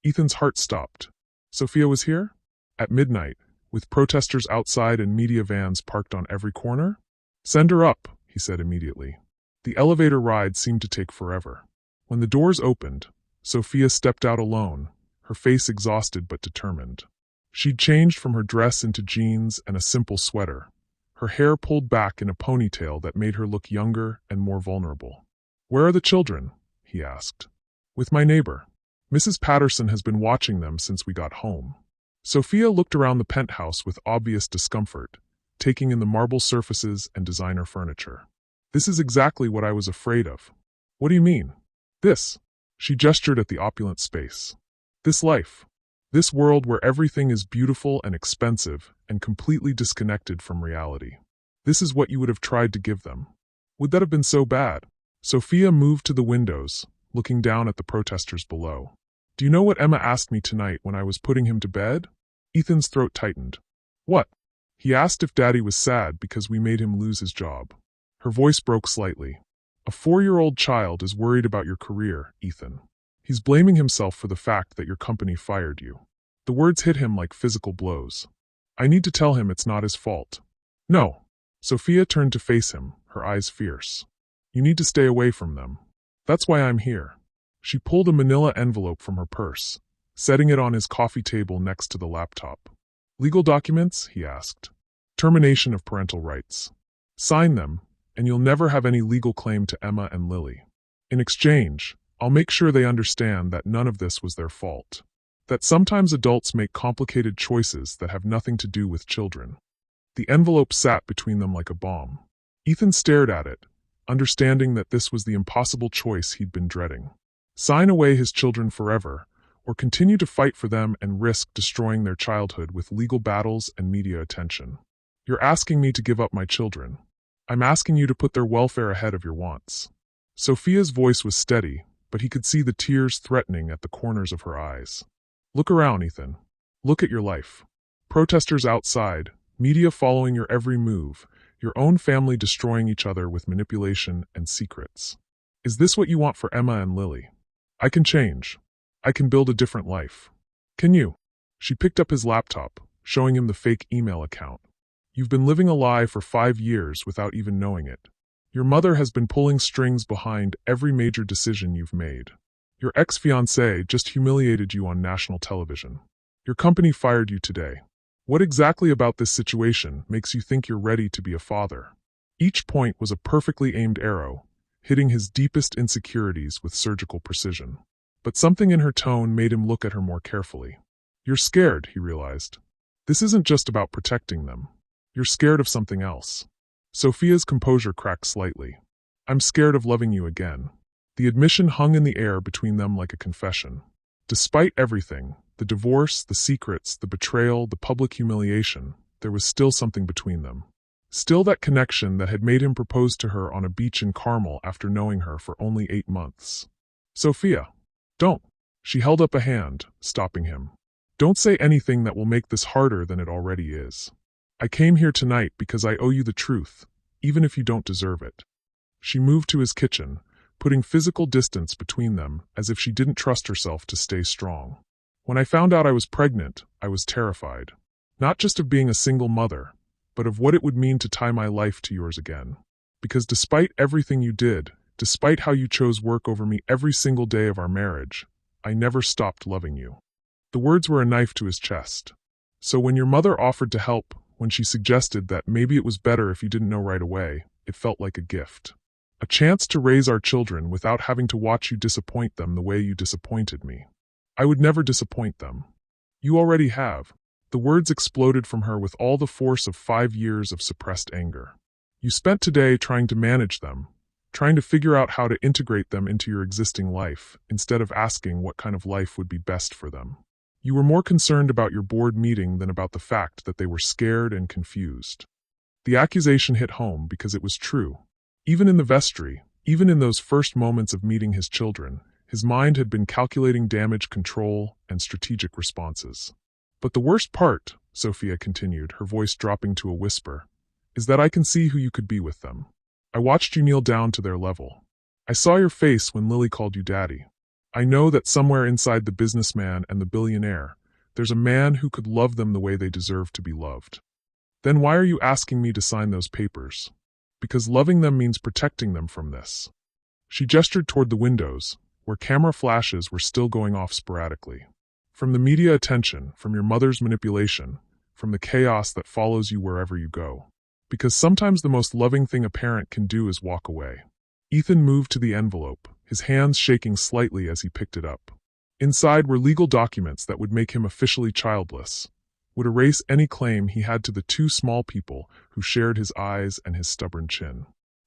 Ethan's heart stopped. Sophia was here? At midnight, with protesters outside and media vans parked on every corner? Send her up, he said immediately. The elevator ride seemed to take forever. When the doors opened, Sophia stepped out alone, her face exhausted but determined. She'd changed from her dress into jeans and a simple sweater, her hair pulled back in a ponytail that made her look younger and more vulnerable. Where are the children? He asked. With my neighbor. Mrs. Patterson has been watching them since we got home. Sophia looked around the penthouse with obvious discomfort, taking in the marble surfaces and designer furniture. This is exactly what I was afraid of. What do you mean? This. She gestured at the opulent space. This life. This world where everything is beautiful and expensive and completely disconnected from reality. This is what you would have tried to give them. Would that have been so bad? Sophia moved to the windows, looking down at the protesters below. Do you know what Emma asked me tonight when I was putting him to bed? Ethan's throat tightened. What? He asked if Daddy was sad because we made him lose his job. Her voice broke slightly. A 4-year-old child is worried about your career, Ethan. He's blaming himself for the fact that your company fired you. The words hit him like physical blows. I need to tell him it's not his fault. No. Sophia turned to face him, her eyes fierce. You need to stay away from them. That's why I'm here. She pulled a manila envelope from her purse, setting it on his coffee table next to the laptop. Legal documents? He asked. Termination of parental rights. Sign them, and you'll never have any legal claim to Emma and Lily. In exchange, I'll make sure they understand that none of this was their fault. That sometimes adults make complicated choices that have nothing to do with children. The envelope sat between them like a bomb. Ethan stared at it, understanding that this was the impossible choice he'd been dreading. Sign away his children forever, or continue to fight for them and risk destroying their childhood with legal battles and media attention. You're asking me to give up my children. I'm asking you to put their welfare ahead of your wants. Sophia's voice was steady, but he could see the tears threatening at the corners of her eyes. Look around, Ethan. Look at your life. Protesters outside, media following your every move, your own family destroying each other with manipulation and secrets. Is this what you want for Emma and Lily? I can change. I can build a different life. Can you? She picked up his laptop, showing him the fake email account. You've been living a lie for 5 years without even knowing it. Your mother has been pulling strings behind every major decision you've made. Your ex-fiancé just humiliated you on national television. Your company fired you today. What exactly about this situation makes you think you're ready to be a father? Each point was a perfectly aimed arrow, hitting his deepest insecurities with surgical precision. But something in her tone made him look at her more carefully. You're scared, he realized. This isn't just about protecting them. You're scared of something else. Sophia's composure cracked slightly. I'm scared of loving you again. The admission hung in the air between them like a confession. Despite everything, the divorce, the secrets, the betrayal, the public humiliation, there was still something between them. Still that connection that had made him propose to her on a beach in Carmel after knowing her for only 8 months. Sophia, don't. She held up a hand, stopping him. Don't say anything that will make this harder than it already is. I came here tonight because I owe you the truth, even if you don't deserve it. She moved to his kitchen, putting physical distance between them as if she didn't trust herself to stay strong. When I found out I was pregnant, I was terrified. Not just of being a single mother, but of what it would mean to tie my life to yours again. Because despite everything you did, despite how you chose work over me every single day of our marriage, I never stopped loving you. The words were a knife to his chest. So when your mother offered to help, when she suggested that maybe it was better if you didn't know right away, it felt like a gift. A chance to raise our children without having to watch you disappoint them the way you disappointed me. I would never disappoint them. You already have. The words exploded from her with all the force of 5 years of suppressed anger. You spent today trying to manage them, trying to figure out how to integrate them into your existing life, instead of asking what kind of life would be best for them. You were more concerned about your board meeting than about the fact that they were scared and confused. The accusation hit home because it was true. Even in the vestry, even in those first moments of meeting his children, his mind had been calculating damage control and strategic responses. But the worst part, Sophia continued, her voice dropping to a whisper, is that I can see who you could be with them. I watched you kneel down to their level. I saw your face when Lily called you daddy. I know that somewhere inside the businessman and the billionaire, there's a man who could love them the way they deserve to be loved. Then why are you asking me to sign those papers? Because loving them means protecting them from this. She gestured toward the windows, where camera flashes were still going off sporadically. From the media attention, from your mother's manipulation, from the chaos that follows you wherever you go. Because sometimes the most loving thing a parent can do is walk away. Ethan moved to the envelope, his hands shaking slightly as he picked it up. Inside were legal documents that would make him officially childless, would erase any claim he had to the 2 small people who shared his eyes and his stubborn chin.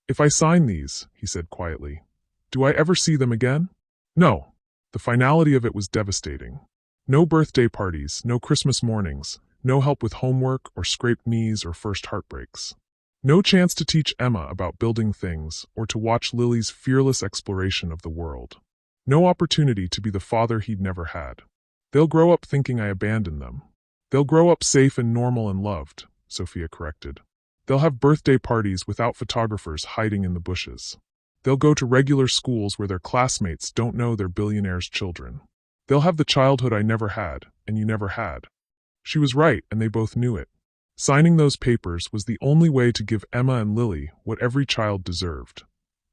If I sign these, he said quietly, do I ever see them again? No. The finality of it was devastating. No birthday parties, no Christmas mornings, no help with homework or scraped knees or first heartbreaks. No chance to teach Emma about building things or to watch Lily's fearless exploration of the world. No opportunity to be the father he'd never had. They'll grow up thinking I abandoned them. They'll grow up safe and normal and loved, Sophia corrected. They'll have birthday parties without photographers hiding in the bushes. They'll go to regular schools where their classmates don't know they're billionaires' children. They'll have the childhood I never had, and you never had. She was right, and they both knew it. Signing those papers was the only way to give Emma and Lily what every child deserved.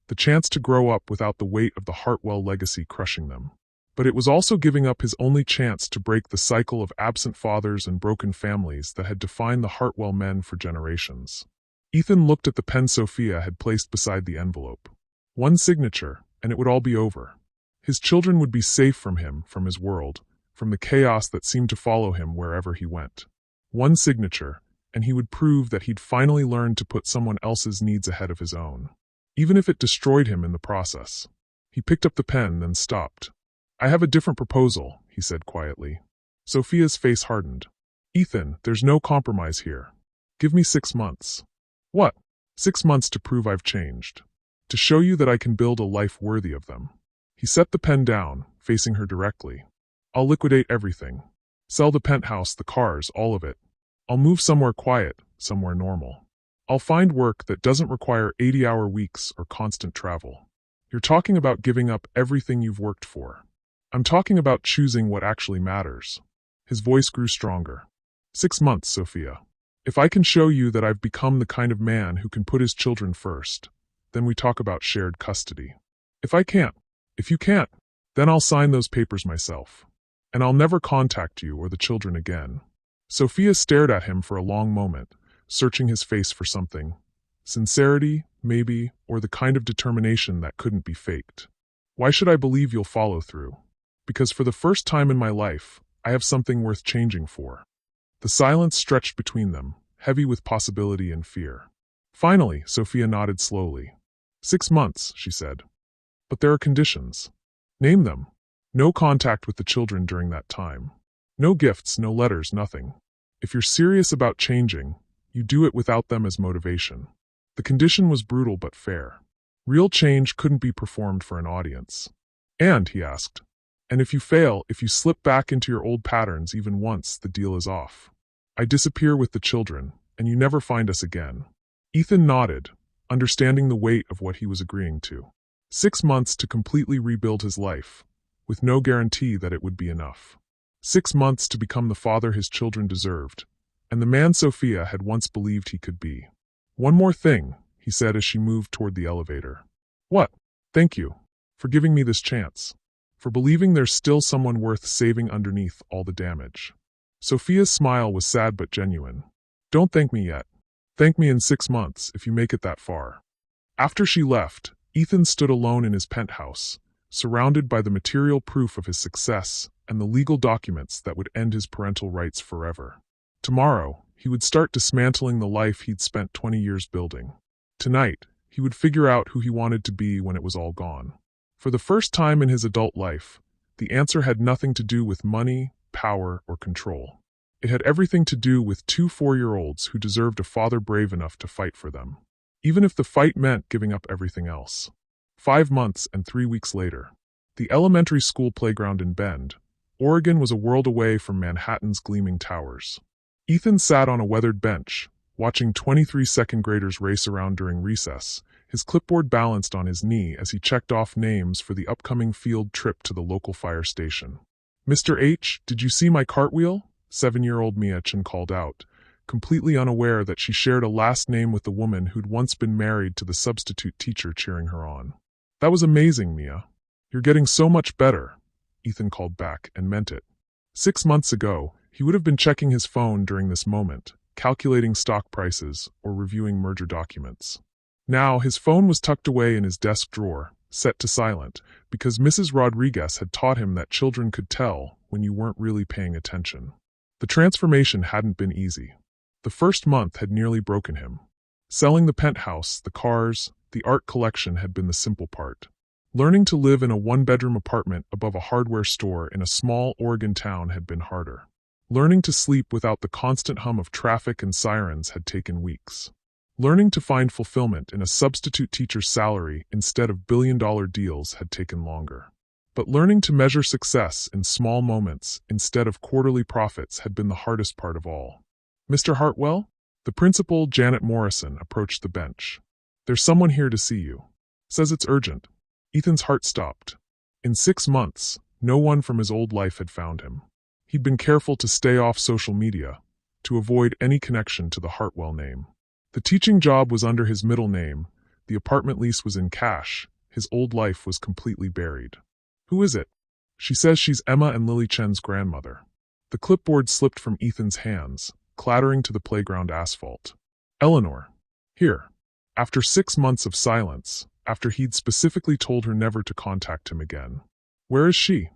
The chance to grow up without the weight of the Hartwell legacy crushing them. But it was also giving up his only chance to break the cycle of absent fathers and broken families that had defined the Hartwell men for generations. Ethan looked at the pen Sophia had placed beside the envelope. One signature, and it would all be over. His children would be safe from him, from his world, from the chaos that seemed to follow him wherever he went. One signature, and he would prove that he'd finally learned to put someone else's needs ahead of his own. Even if it destroyed him in the process. He picked up the pen, then stopped. I have a different proposal, he said quietly. Sophia's face hardened. Ethan, there's no compromise here. Give me 6 months. What? 6 months to prove I've changed. To show you that I can build a life worthy of them. He set the pen down, facing her directly. I'll liquidate everything. Sell the penthouse, the cars, all of it. I'll move somewhere quiet, somewhere normal. I'll find work that doesn't require 80-hour weeks or constant travel. You're talking about giving up everything you've worked for. I'm talking about choosing what actually matters. His voice grew stronger. 6 months, Sophia. If I can show you that I've become the kind of man who can put his children first, then we talk about shared custody. If you can't, then I'll sign those papers myself. And I'll never contact you or the children again. Sophia stared at him for a long moment, searching his face for something. Sincerity, maybe, or the kind of determination that couldn't be faked. Why should I believe you'll follow through? Because for the first time in my life, I have something worth changing for. The silence stretched between them, heavy with possibility and fear. Finally, Sophia nodded slowly. 6 months, she said. But there are conditions. Name them. No contact with the children during that time. No gifts, no letters, nothing. If you're serious about changing, you do it without them as motivation. The condition was brutal but fair. Real change couldn't be performed for an audience. And, he asked, and if you fail, if you slip back into your old patterns even once, the deal is off. I disappear with the children, and you never find us again. Ethan nodded, understanding the weight of what he was agreeing to. 6 months to completely rebuild his life, with no guarantee that it would be enough. 6 months to become the father his children deserved, and the man Sophia had once believed he could be. One more thing, he said as she moved toward the elevator. What? Thank you. For giving me this chance. For believing there's still someone worth saving underneath all the damage. Sophia's smile was sad but genuine. Don't thank me yet. Thank me in 6 months if you make it that far. After she left, Ethan stood alone in his penthouse, surrounded by the material proof of his success and the legal documents that would end his parental rights forever. Tomorrow, he would start dismantling the life he'd spent 20 years building. Tonight, he would figure out who he wanted to be when it was all gone. For the first time in his adult life, the answer had nothing to do with money, power, or control. It had everything to do with 2 4-year-olds who deserved a father brave enough to fight for them, even if the fight meant giving up everything else. 5 months and 3 weeks later, the elementary school playground in Bend, Oregon was a world away from Manhattan's gleaming towers. Ethan sat on a weathered bench, watching 23 second graders race around during recess, his clipboard balanced on his knee as he checked off names for the upcoming field trip to the local fire station. Mr. H, did you see my cartwheel? 7-year-old Mia Chen called out, completely unaware that she shared a last name with the woman who'd once been married to the substitute teacher cheering her on. That was amazing, Mia. You're getting so much better, Ethan called back, and meant it. 6 months ago, he would have been checking his phone during this moment, calculating stock prices or reviewing merger documents. Now, his phone was tucked away in his desk drawer, set to silent, because Mrs. Rodriguez had taught him that children could tell when you weren't really paying attention. The transformation hadn't been easy. The first month had nearly broken him. Selling the penthouse, the cars, the art collection had been the simple part. Learning to live in a 1-bedroom apartment above a hardware store in a small Oregon town had been harder. Learning to sleep without the constant hum of traffic and sirens had taken weeks. Learning to find fulfillment in a substitute teacher's salary instead of billion-dollar deals had taken longer. But learning to measure success in small moments instead of quarterly profits had been the hardest part of all. Mr. Hartwell? The principal, Janet Morrison, approached the bench. There's someone here to see you. Says it's urgent. Ethan's heart stopped. In 6 months, no one from his old life had found him. He'd been careful to stay off social media, to avoid any connection to the Hartwell name. The teaching job was under his middle name, the apartment lease was in cash, his old life was completely buried. Who is it? She says she's Emma and Lily Chen's grandmother. The clipboard slipped from Ethan's hands, clattering to the playground asphalt. Eleanor. Here. After 6 months of silence, after he'd specifically told her never to contact him again. Where is she?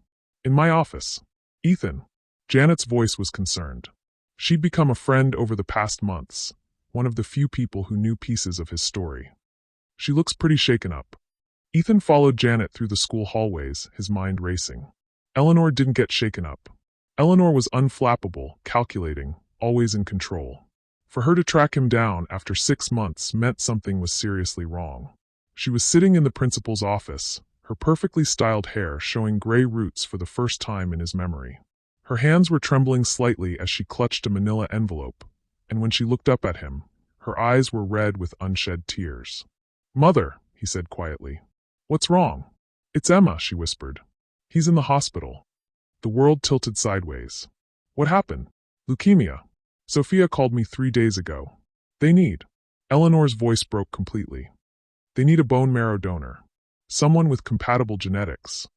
In my office. Ethan. Janet's voice was concerned. She'd become a friend over the past months, one of the few people who knew pieces of his story. She looks pretty shaken up. Ethan followed Janet through the school hallways, his mind racing. Eleanor didn't get shaken up. Eleanor was unflappable, calculating, always in control. For her to track him down after 6 months meant something was seriously wrong. She was sitting in the principal's office, her perfectly styled hair showing gray roots for the first time in his memory. Her hands were trembling slightly as she clutched a manila envelope, and when she looked up at him, her eyes were red with unshed tears. "Mother," he said quietly. "What's wrong?" "It's Emma," she whispered. "He's in the hospital." The world tilted sideways. "What happened?" "Leukemia. Sophia called me 3 days ago. They need." Eleanor's voice broke completely. "They need a bone marrow donor. Someone with compatible genetics."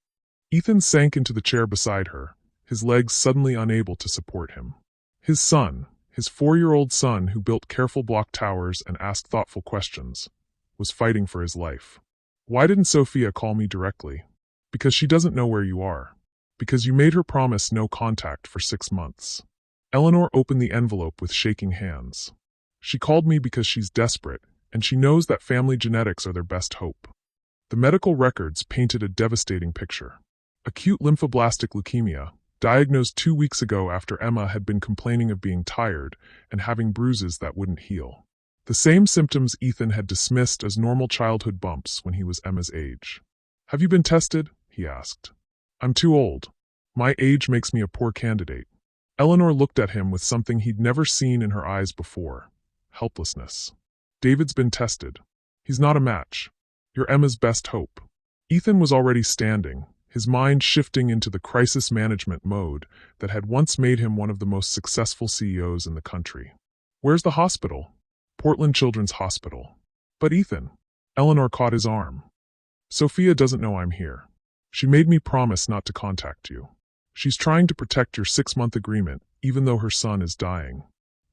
Ethan sank into the chair beside her, his legs suddenly unable to support him. His son, his 4-year-old son who built careful block towers and asked thoughtful questions, was fighting for his life. "Why didn't Sophia call me directly?" "Because she doesn't know where you are. Because you made her promise no contact for 6 months." Eleanor opened the envelope with shaking hands. "She called me because she's desperate, and she knows that family genetics are their best hope." The medical records painted a devastating picture. Acute lymphoblastic leukemia, diagnosed 2 weeks ago after Emma had been complaining of being tired and having bruises that wouldn't heal. The same symptoms Ethan had dismissed as normal childhood bumps when he was Emma's age. "Have you been tested?" he asked. "I'm too old. My age makes me a poor candidate." Eleanor looked at him with something he'd never seen in her eyes before: helplessness. "David's been tested. He's not a match. You're Emma's best hope." Ethan was already standing, his mind shifting into the crisis management mode that had once made him one of the most successful CEOs in the country. "Where's the hospital?" "Portland Children's Hospital." "But Ethan." Eleanor caught his arm. "Sophia doesn't know I'm here. She made me promise not to contact you. She's trying to protect your 6-month agreement, even though her son is dying."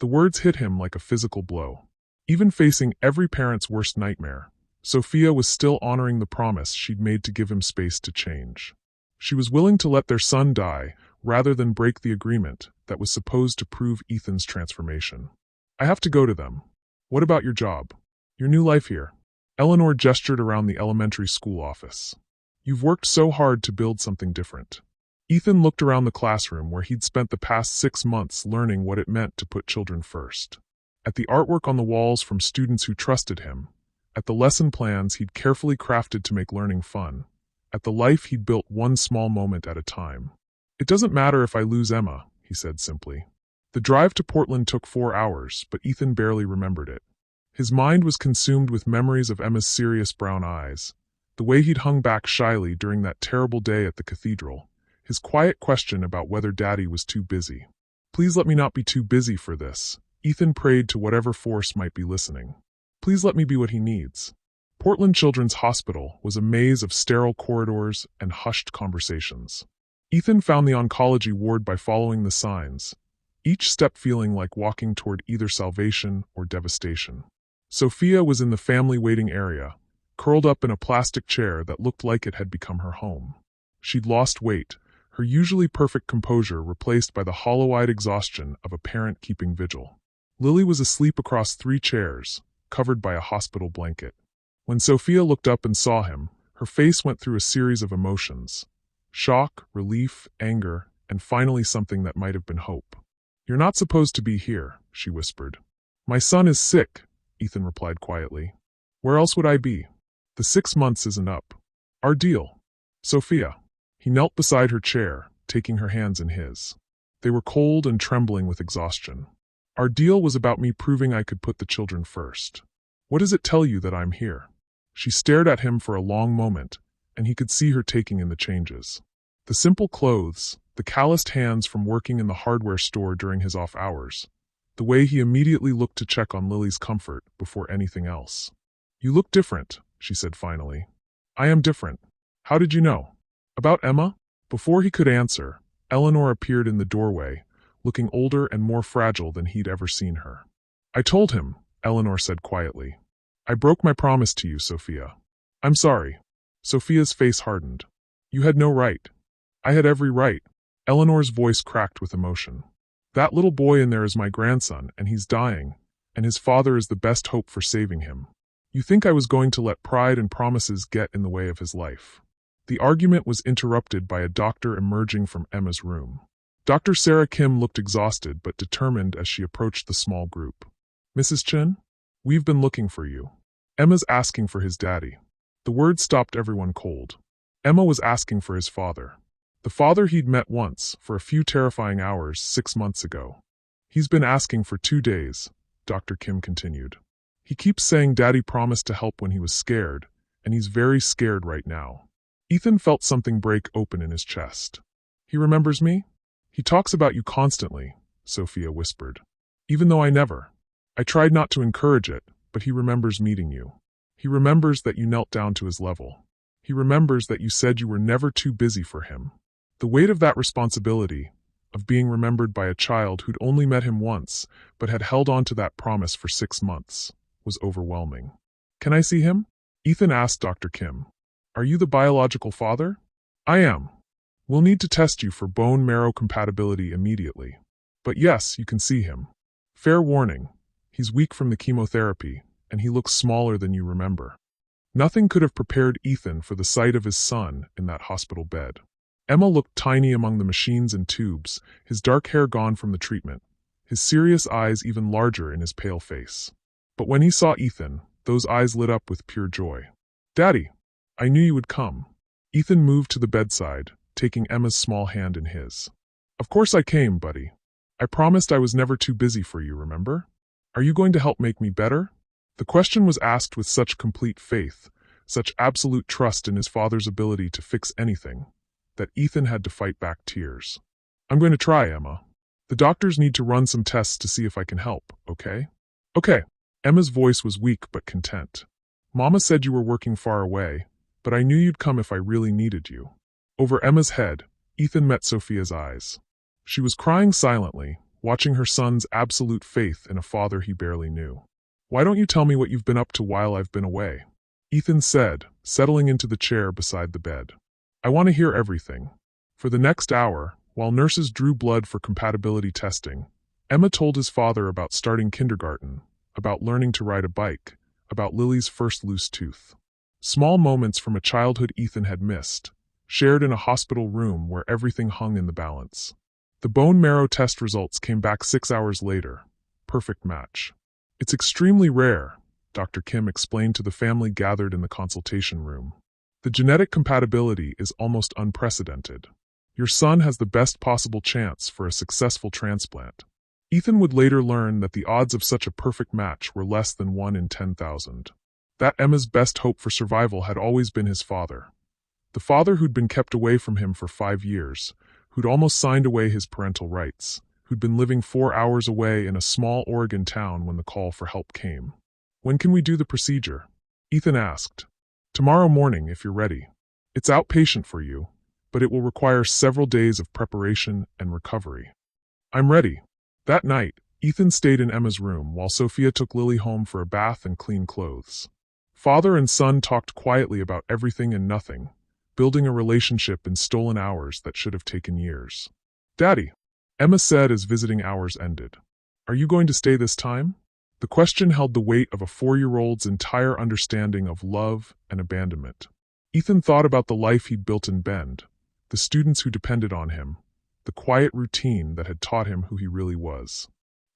The words hit him like a physical blow. Even facing every parent's worst nightmare, Sophia was still honoring the promise she'd made to give him space to change. She was willing to let their son die rather than break the agreement that was supposed to prove Ethan's transformation. "I have to go to them." "What about your job? Your new life here?" Eleanor gestured around the elementary school office. "You've worked so hard to build something different." Ethan looked around the classroom where he'd spent the past 6 months learning what it meant to put children first. At the artwork on the walls from students who trusted him, at the lesson plans he'd carefully crafted to make learning fun, at the life he'd built one small moment at a time. "It doesn't matter if I lose Emma," he said simply. The drive to Portland took 4 hours, but Ethan barely remembered it. His mind was consumed with memories of Emma's serious brown eyes, the way he'd hung back shyly during that terrible day at the cathedral, his quiet question about whether Daddy was too busy. "Please let me not be too busy for this," Ethan prayed to whatever force might be listening. "Please let me be what he needs." Portland Children's Hospital was a maze of sterile corridors and hushed conversations. Ethan found the oncology ward by following the signs, each step feeling like walking toward either salvation or devastation. Sophia was in the family waiting area, curled up in a plastic chair that looked like it had become her home. She'd lost weight, her usually perfect composure replaced by the hollow-eyed exhaustion of a parent keeping vigil. Lily was asleep across 3 chairs, covered by a hospital blanket. When Sophia looked up and saw him, her face went through a series of emotions: shock, relief, anger, and finally something that might have been hope. "You're not supposed to be here," she whispered. "My son is sick," Ethan replied quietly. "Where else would I be? The 6 months isn't up. Our deal." "Sophia." He knelt beside her chair, taking her hands in his. They were cold and trembling with exhaustion. "Our deal was about me proving I could put the children first. What does it tell you that I'm here?" She stared at him for a long moment, and he could see her taking in the changes. The simple clothes, the calloused hands from working in the hardware store during his off hours, the way he immediately looked to check on Lily's comfort before anything else. "You look different," she said finally. "I am different. How did you know?" "About Emma?" Before he could answer, Eleanor appeared in the doorway, looking older and more fragile than he'd ever seen her. "I told him," Eleanor said quietly. "I broke my promise to you, Sophia." "I'm sorry." Sophia's face hardened. "You had no right." "I had every right." Eleanor's voice cracked with emotion. "That little boy in there is my grandson, and he's dying, and his father is the best hope for saving him. You think I was going to let pride and promises get in the way of his life?" The argument was interrupted by a doctor emerging from Emma's room. Dr. Sarah Kim looked exhausted but determined as she approached the small group. "Mrs. Chen, we've been looking for you. Emma's asking for his daddy." The word stopped everyone cold. Emma was asking for his father. The father he'd met once, for a few terrifying hours, 6 months ago. "He's been asking for 2 days, Dr. Kim continued. "He keeps saying Daddy promised to help when he was scared, and he's very scared right now." Ethan felt something break open in his chest. "He remembers me? He talks about you constantly," Sophia whispered. "Even though I never. I tried not to encourage it, but he remembers meeting you. He remembers that you knelt down to his level. He remembers that you said you were never too busy for him." The weight of that responsibility, of being remembered by a child who'd only met him once, but had held on to that promise for 6 months, was overwhelming. "Can I see him?" Ethan asked Dr. Kim. "Are you the biological father?" "I am. We'll need to test you for bone marrow compatibility immediately. But yes, you can see him. Fair warning, he's weak from the chemotherapy, and he looks smaller than you remember." Nothing could have prepared Ethan for the sight of his son in that hospital bed. Emma looked tiny among the machines and tubes, his dark hair gone from the treatment, his serious eyes even larger in his pale face. But when he saw Ethan, those eyes lit up with pure joy. "Daddy, I knew you would come." Ethan moved to the bedside, taking Emma's small hand in his. "Of course I came, buddy. I promised I was never too busy for you, remember? Are you going to help make me better?" The question was asked with such complete faith, such absolute trust in his father's ability to fix anything, that Ethan had to fight back tears. "I'm going to try, Emma. The doctors need to run some tests to see if I can help, okay?" "Okay." Emma's voice was weak but content. "Mama said you were working far away, but I knew you'd come if I really needed you." Over Emma's head, Ethan met Sophia's eyes. She was crying silently, watching her son's absolute faith in a father he barely knew. "Why don't you tell me what you've been up to while I've been away?" Ethan said, settling into the chair beside the bed. "I want to hear everything." For the next hour, while nurses drew blood for compatibility testing, Emma told his father about starting kindergarten, about learning to ride a bike, about Lily's first loose tooth. Small moments from a childhood Ethan had missed, shared in a hospital room where everything hung in the balance. The bone marrow test results came back 6 hours later. Perfect match. "It's extremely rare," Dr. Kim explained to the family gathered in the consultation room. "The genetic compatibility is almost unprecedented. Your son has the best possible chance for a successful transplant." Ethan would later learn that the odds of such a perfect match were less than 1 in 10,000. That Emma's best hope for survival had always been his father. The father who'd been kept away from him for 5 years, who'd almost signed away his parental rights, who'd been living 4 hours away in a small Oregon town when the call for help came. "When can we do the procedure?" Ethan asked. "Tomorrow morning, if you're ready. It's outpatient for you, but it will require several days of preparation and recovery." "I'm ready." That night, Ethan stayed in Emma's room while Sophia took Lily home for a bath and clean clothes. Father and son talked quietly about everything and nothing, building a relationship in stolen hours that should have taken years. "Daddy," Emma said as visiting hours ended, "are you going to stay this time?" The question held the weight of a 4-year-old's entire understanding of love and abandonment. Ethan thought about the life he'd built in Bend, the students who depended on him, the quiet routine that had taught him who he really was.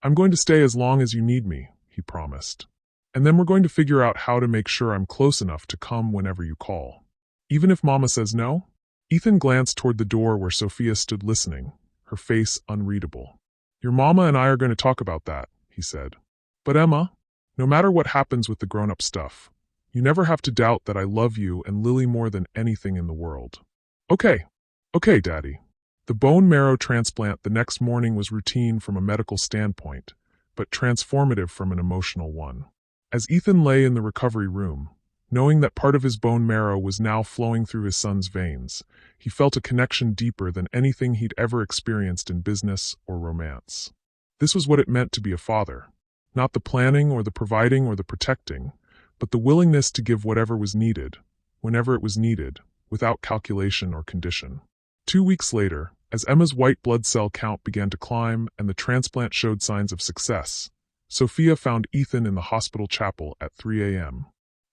"I'm going to stay as long as you need me," he promised. "And then we're going to figure out how to make sure I'm close enough to come whenever you call. Even if Mama says no?" Ethan glanced toward the door where Sophia stood listening, her face unreadable. "Your mama and I are going to talk about that," he said. "But Emma, no matter what happens with the grown-up stuff, you never have to doubt that I love you and Lily more than anything in the world." "Okay. Okay, Daddy." The bone marrow transplant the next morning was routine from a medical standpoint, but transformative from an emotional one. As Ethan lay in the recovery room, knowing that part of his bone marrow was now flowing through his son's veins, he felt a connection deeper than anything he'd ever experienced in business or romance. This was what it meant to be a father. Not the planning or the providing or the protecting, but the willingness to give whatever was needed, whenever it was needed, without calculation or condition. 2 weeks later, as Emma's white blood cell count began to climb and the transplant showed signs of success, Sophia found Ethan in the hospital chapel at 3 a.m.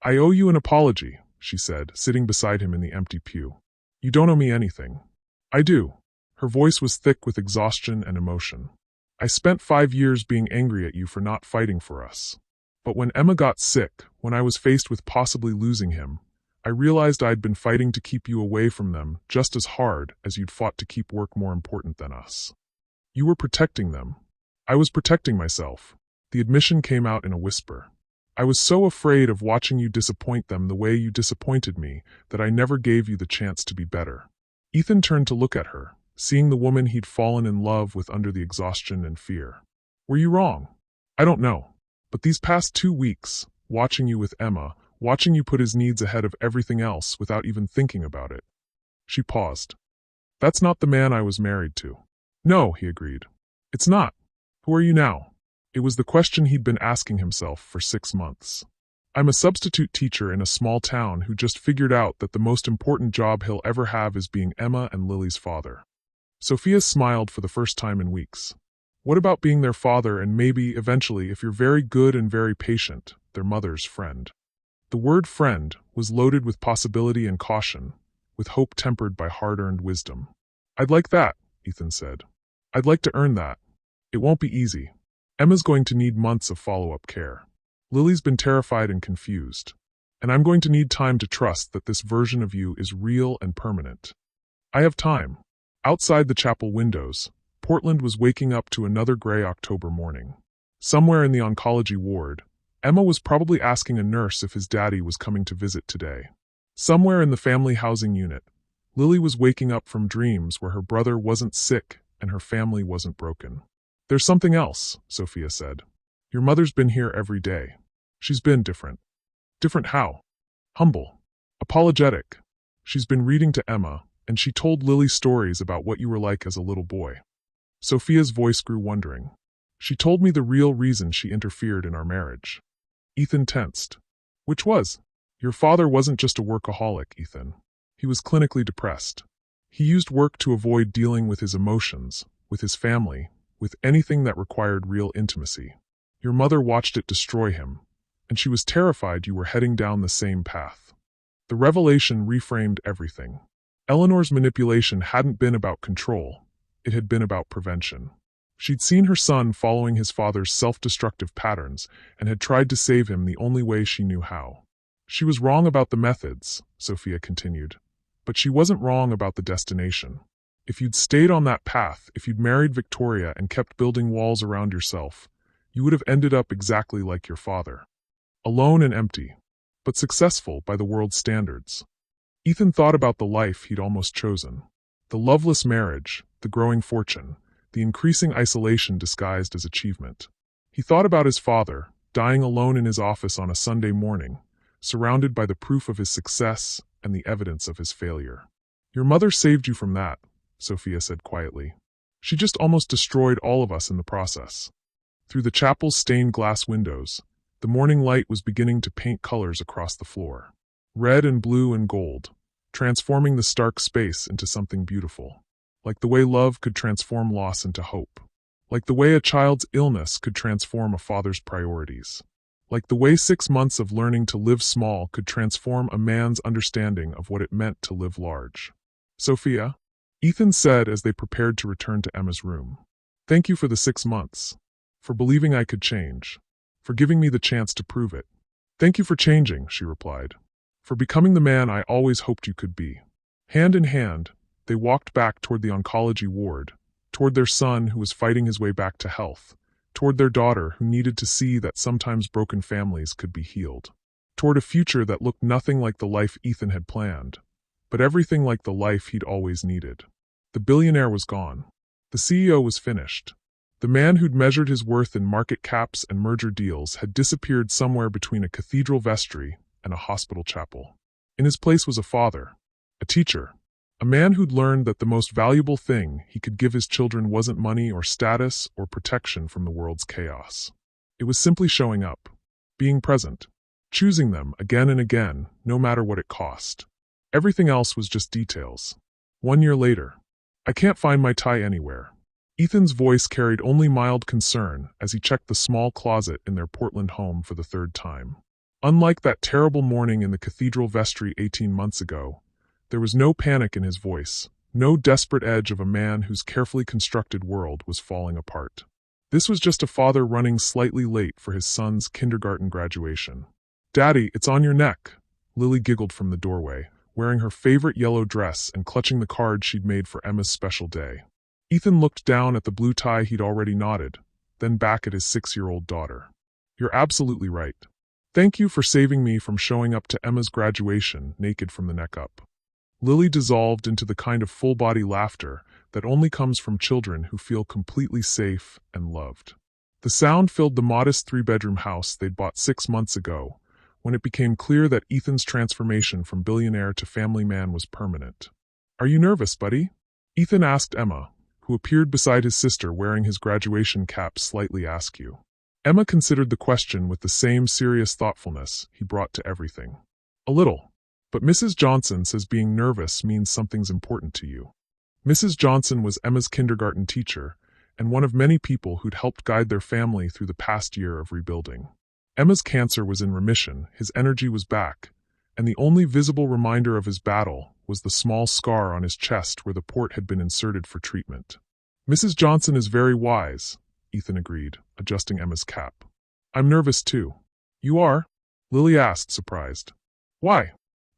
"I owe you an apology," she said, sitting beside him in the empty pew. You don't owe me anything. I do. Her voice was thick with exhaustion and emotion. I spent 5 years being angry at you for not fighting for us. But when Emma got sick, when I was faced with possibly losing him, I realized I'd been fighting to keep you away from them just as hard as you'd fought to keep work more important than us. You were protecting them. I was protecting myself. The admission came out in a whisper. I was so afraid of watching you disappoint them the way you disappointed me that I never gave you the chance to be better. Ethan turned to look at her, seeing the woman he'd fallen in love with under the exhaustion and fear. Were you wrong? I don't know. But these past 2 weeks, watching you with Emma, watching you put his needs ahead of everything else without even thinking about it. She paused. That's not the man I was married to. No, he agreed. It's not. Who are you now? It was the question he'd been asking himself for 6 months. I'm a substitute teacher in a small town who just figured out that the most important job he'll ever have is being Emma and Lily's father. Sophia smiled for the first time in weeks. What about being their father and maybe, eventually, if you're very good and very patient, their mother's friend? The word friend was loaded with possibility and caution, with hope tempered by hard-earned wisdom. I'd like that, Ethan said. I'd like to earn that. It won't be easy. Emma's going to need months of follow-up care. Lily's been terrified and confused. And I'm going to need time to trust that this version of you is real and permanent. I have time. Outside the chapel windows, Portland was waking up to another gray October morning. Somewhere in the oncology ward, Emma was probably asking a nurse if his daddy was coming to visit today. Somewhere in the family housing unit, Lily was waking up from dreams where her brother wasn't sick and her family wasn't broken. There's something else, Sophia said. Your mother's been here every day. She's been different. Different how? Humble. Apologetic. She's been reading to Emma, and she told Lily stories about what you were like as a little boy. Sophia's voice grew wondering. She told me the real reason she interfered in our marriage. Ethan tensed. Which was? Your father wasn't just a workaholic, Ethan. He was clinically depressed. He used work to avoid dealing with his emotions, with his family, with anything that required real intimacy. Your mother watched it destroy him, and she was terrified you were heading down the same path. The revelation reframed everything. Eleanor's manipulation hadn't been about control. It had been about prevention. She'd seen her son following his father's self-destructive patterns and had tried to save him the only way she knew how. She was wrong about the methods, Sophia continued, but she wasn't wrong about the destination. If you'd stayed on that path, if you'd married Victoria and kept building walls around yourself, you would have ended up exactly like your father. Alone and empty, but successful by the world's standards. Ethan thought about the life he'd almost chosen. The loveless marriage, the growing fortune, the increasing isolation disguised as achievement. He thought about his father, dying alone in his office on a Sunday morning, surrounded by the proof of his success and the evidence of his failure. Your mother saved you from that, Sophia said quietly. She just almost destroyed all of us in the process. Through the chapel's stained glass windows, the morning light was beginning to paint colors across the floor. Red and blue and gold, transforming the stark space into something beautiful. Like the way love could transform loss into hope. Like the way a child's illness could transform a father's priorities. Like the way 6 months of learning to live small could transform a man's understanding of what it meant to live large. Sophia, Ethan said as they prepared to return to Emma's room. Thank you for the 6 months. For believing I could change. For giving me the chance to prove it. Thank you for changing, she replied. For becoming the man I always hoped you could be. Hand in hand, they walked back toward the oncology ward, toward their son who was fighting his way back to health, toward their daughter who needed to see that sometimes broken families could be healed, toward a future that looked nothing like the life Ethan had planned, but everything like the life he'd always needed. The billionaire was gone. The CEO was finished. The man who'd measured his worth in market caps and merger deals had disappeared somewhere between a cathedral vestry and a hospital chapel. In his place was a father, a teacher, a man who'd learned that the most valuable thing he could give his children wasn't money or status or protection from the world's chaos. It was simply showing up, being present, choosing them again and again, no matter what it cost. Everything else was just details. 1 year later, I can't find my tie anywhere. Ethan's voice carried only mild concern as he checked the small closet in their Portland home for the 3rd time. Unlike that terrible morning in the cathedral vestry 18 months ago, There was no panic in his voice, no desperate edge of a man whose carefully constructed world was falling apart. This was just a father running slightly late for his son's kindergarten graduation. "Daddy, it's on your neck," Lily giggled from the doorway, wearing her favorite yellow dress and clutching the card she'd made for Emma's special day. Ethan looked down at the blue tie he'd already knotted, then back at his 6-year-old daughter. "You're absolutely right. Thank you for saving me from showing up to Emma's graduation naked from the neck up." Lily dissolved into the kind of full-body laughter that only comes from children who feel completely safe and loved. The sound filled the modest 3-bedroom house they'd bought 6 months ago, when it became clear that Ethan's transformation from billionaire to family man was permanent. "Are you nervous, buddy?" Ethan asked Emma, who appeared beside his sister wearing his graduation cap slightly askew. Emma considered the question with the same serious thoughtfulness he brought to everything. "A little. But Mrs. Johnson says being nervous means something's important to you." Mrs. Johnson was Emma's kindergarten teacher, and one of many people who'd helped guide their family through the past year of rebuilding. Emma's cancer was in remission, his energy was back, and the only visible reminder of his battle was the small scar on his chest where the port had been inserted for treatment. "Mrs. Johnson is very wise," Ethan agreed, adjusting Emma's cap. "I'm nervous too." "You are?" Lily asked, surprised. "Why?"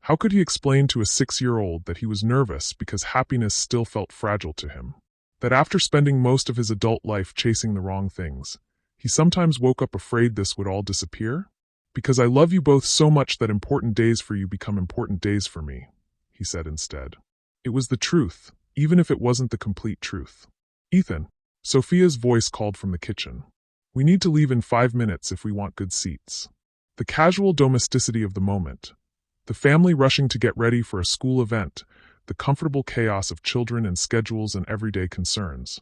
How could he explain to a 6-year-old that he was nervous because happiness still felt fragile to him? That after spending most of his adult life chasing the wrong things, he sometimes woke up afraid this would all disappear? "Because I love you both so much that important days for you become important days for me," he said instead. It was the truth, even if it wasn't the complete truth. "Ethan," Sophia's voice called from the kitchen. "We need to leave in 5 minutes if we want good seats." The casual domesticity of the moment, the family rushing to get ready for a school event, the comfortable chaos of children and schedules and everyday concerns,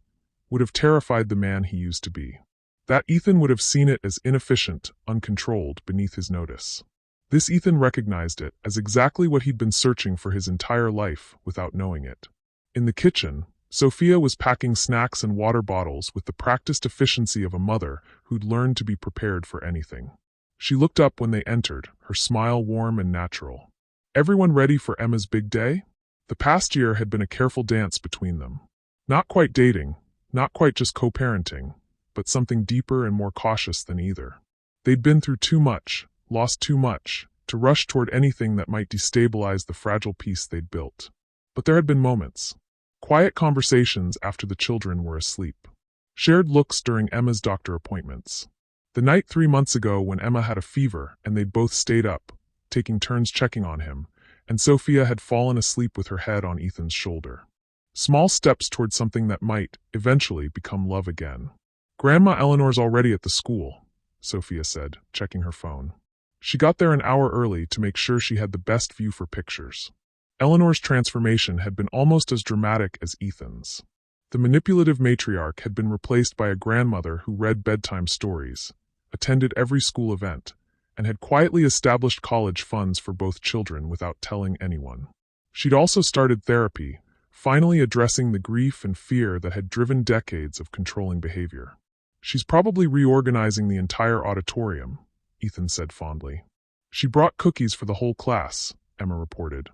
would have terrified the man he used to be. That Ethan would have seen it as inefficient, uncontrolled, beneath his notice. This Ethan recognized it as exactly what he'd been searching for his entire life without knowing it. In the kitchen, Sophia was packing snacks and water bottles with the practiced efficiency of a mother who'd learned to be prepared for anything. She looked up when they entered, her smile warm and natural. Everyone ready for Emma's big day? The past year had been a careful dance between them. Not quite dating, not quite just co-parenting, but something deeper and more cautious than either. They'd been through too much, lost too much, to rush toward anything that might destabilize the fragile peace they'd built. But there had been moments. Quiet conversations after the children were asleep. Shared looks during Emma's doctor appointments. The night 3 months ago when Emma had a fever and they'd both stayed up, taking turns checking on him, and Sophia had fallen asleep with her head on Ethan's shoulder. Small steps toward something that might, eventually, become love again. "Grandma Eleanor's already at the school," Sophia said, checking her phone. She got there an hour early to make sure she had the best view for pictures. Eleanor's transformation had been almost as dramatic as Ethan's. The manipulative matriarch had been replaced by a grandmother who read bedtime stories, attended every school event, and had quietly established college funds for both children without telling anyone. She'd also started therapy, finally addressing the grief and fear that had driven decades of controlling behavior. "She's probably reorganizing the entire auditorium," Ethan said fondly. "She brought cookies for the whole class," Emma reported.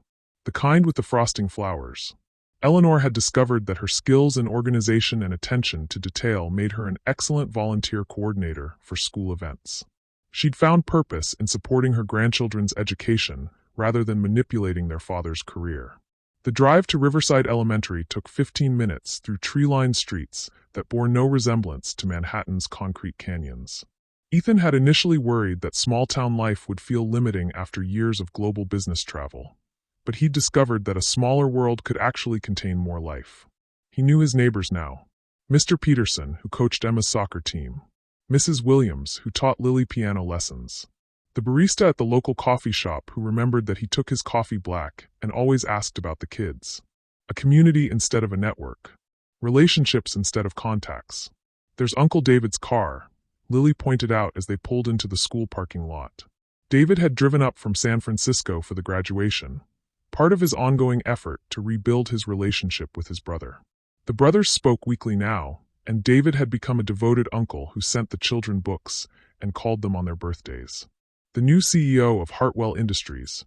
"The kind with the frosting flowers." Eleanor had discovered that her skills in organization and attention to detail made her an excellent volunteer coordinator for school events. She'd found purpose in supporting her grandchildren's education rather than manipulating their father's career. The drive to Riverside Elementary took 15 minutes through tree-lined streets that bore no resemblance to Manhattan's concrete canyons. Ethan had initially worried that small-town life would feel limiting after years of global business travel. But he'd discovered that a smaller world could actually contain more life. He knew his neighbors now. Mr. Peterson, who coached Emma's soccer team. Mrs. Williams, who taught Lily piano lessons. The barista at the local coffee shop who remembered that he took his coffee black and always asked about the kids. A community instead of a network. Relationships instead of contacts. "There's Uncle David's car," Lily pointed out as they pulled into the school parking lot. David had driven up from San Francisco for the graduation, part of his ongoing effort to rebuild his relationship with his brother. The brothers spoke weekly now, and David had become a devoted uncle who sent the children books and called them on their birthdays. The new CEO of Hartwell Industries,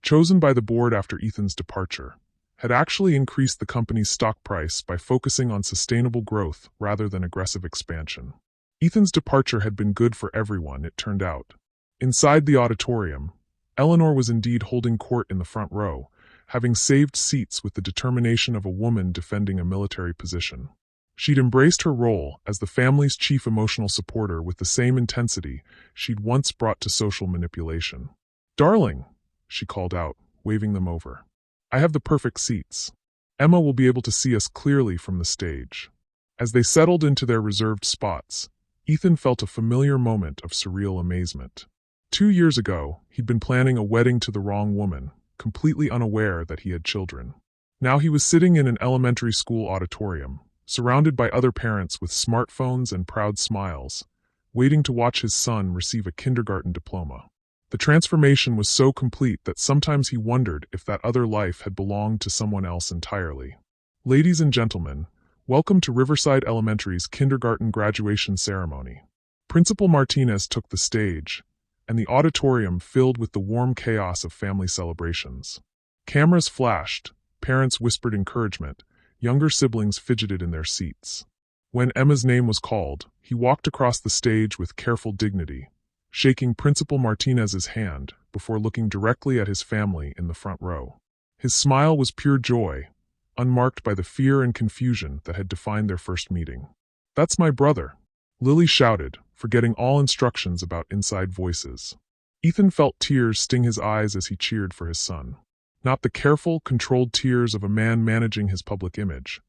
chosen by the board after Ethan's departure, had actually increased the company's stock price by focusing on sustainable growth rather than aggressive expansion. Ethan's departure had been good for everyone, it turned out. Inside the auditorium, Eleanor was indeed holding court in the front row, having saved seats with the determination of a woman defending a military position. She'd embraced her role as the family's chief emotional supporter with the same intensity she'd once brought to social manipulation. "Darling," she called out, waving them over. "I have the perfect seats. Emma will be able to see us clearly from the stage." As they settled into their reserved spots, Ethan felt a familiar moment of surreal amazement. 2 years ago, he'd been planning a wedding to the wrong woman, completely unaware that he had children. Now he was sitting in an elementary school auditorium, surrounded by other parents with smartphones and proud smiles, waiting to watch his son receive a kindergarten diploma. The transformation was so complete that sometimes he wondered if that other life had belonged to someone else entirely. Ladies and gentlemen, welcome to Riverside Elementary's kindergarten graduation ceremony. Principal Martinez took the stage, and the auditorium filled with the warm chaos of family celebrations. Cameras flashed, parents whispered encouragement, younger siblings fidgeted in their seats. When Emma's name was called, he walked across the stage with careful dignity, shaking Principal Martinez's hand before looking directly at his family in the front row. His smile was pure joy, unmarked by the fear and confusion that had defined their first meeting. "That's my brother," Lily shouted, forgetting all instructions about inside voices. Ethan felt tears sting his eyes as he cheered for his son. Not the careful, controlled tears of a man managing his public image,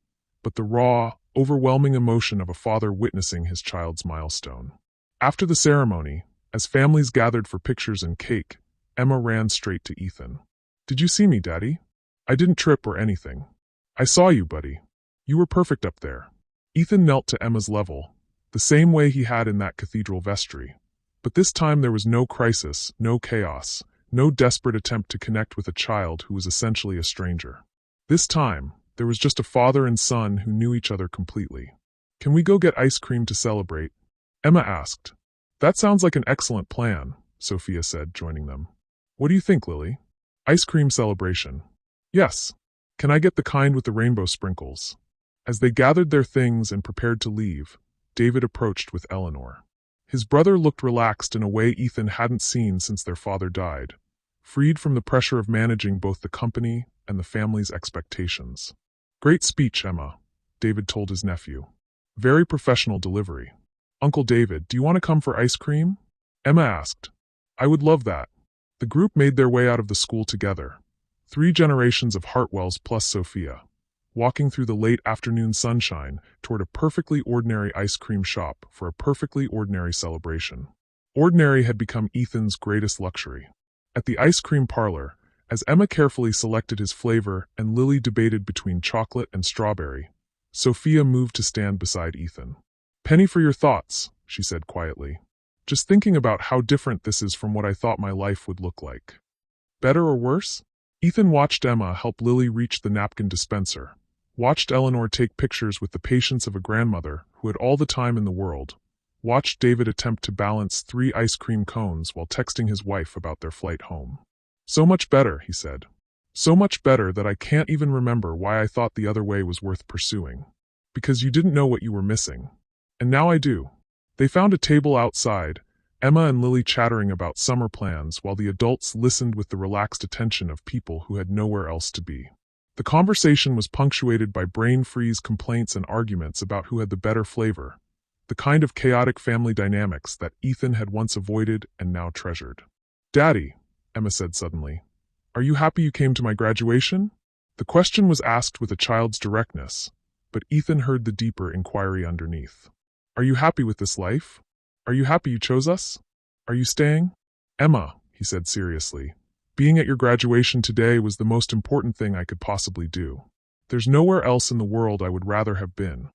but the raw, overwhelming emotion of a father witnessing his child's milestone. After the ceremony, as families gathered for pictures and cake, Emma ran straight to Ethan. "Did you see me, Daddy? I didn't trip or anything. I saw you, buddy. You were perfect up there." Ethan knelt to Emma's level, the same way he had in that cathedral vestry. But this time there was no crisis, no chaos, no desperate attempt to connect with a child who was essentially a stranger. This time, there was just a father and son who knew each other completely. "Can we go get ice cream to celebrate?" Emma asked. "That sounds like an excellent plan," Sophia said, joining them. "What do you think, Lily? Ice cream celebration." "Yes. Can I get the kind with the rainbow sprinkles?" As they gathered their things and prepared to leave, David approached with Eleanor. His brother looked relaxed in a way Ethan hadn't seen since their father died, freed from the pressure of managing both the company and the family's expectations. "Great speech, Emma," David told his nephew. "Very professional delivery. Uncle David, do you want to come for ice cream?" Emma asked. "I would love that." The group made their way out of the school together, 3 generations of Hartwells plus Sophia, walking through the late afternoon sunshine toward a perfectly ordinary ice cream shop for a perfectly ordinary celebration. Ordinary had become Ethan's greatest luxury. At the ice cream parlor, as Emma carefully selected his flavor and Lily debated between chocolate and strawberry, Sophia moved to stand beside Ethan. "Penny for your thoughts," she said quietly. "Just thinking about how different this is from what I thought my life would look like." "Better or worse?" Ethan watched Emma help Lily reach the napkin dispenser, watched Eleanor take pictures with the patience of a grandmother who had all the time in the world, watched David attempt to balance 3 ice cream cones while texting his wife about their flight home. "So much better," he said. "So much better that I can't even remember why I thought the other way was worth pursuing. Because you didn't know what you were missing. And now I do." They found a table outside, Emma and Lily chattering about summer plans while the adults listened with the relaxed attention of people who had nowhere else to be. The conversation was punctuated by brain freeze complaints and arguments about who had the better flavor, the kind of chaotic family dynamics that Ethan had once avoided and now treasured. "Daddy," Emma said suddenly, "are you happy you came to my graduation?" The question was asked with a child's directness, but Ethan heard the deeper inquiry underneath. "Are you happy with this life? Are you happy you chose us? Are you staying?" "Emma," he said seriously, "being at your graduation today was the most important thing I could possibly do. There's nowhere else in the world I would rather have been.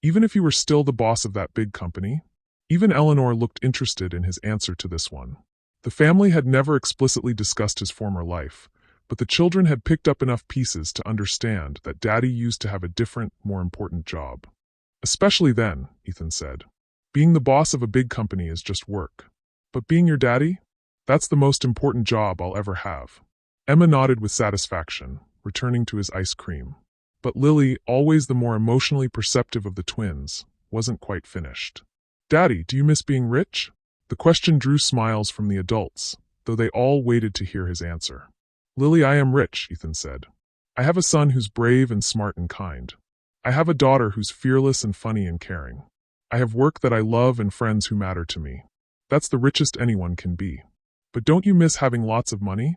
Even if you were still the boss of that big company?" Even Eleanor looked interested in his answer to this one. The family had never explicitly discussed his former life, but the children had picked up enough pieces to understand that Daddy used to have a different, more important job. "Especially then," Ethan said. "Being the boss of a big company is just work. But being your daddy? That's the most important job I'll ever have." Emma nodded with satisfaction, returning to his ice cream. But Lily, always the more emotionally perceptive of the twins, wasn't quite finished. "Daddy, do you miss being rich?" The question drew smiles from the adults, though they all waited to hear his answer. "Lily, I am rich," Ethan said. "I have a son who's brave and smart and kind. I have a daughter who's fearless and funny and caring. I have work that I love and friends who matter to me. That's the richest anyone can be. But don't you miss having lots of money?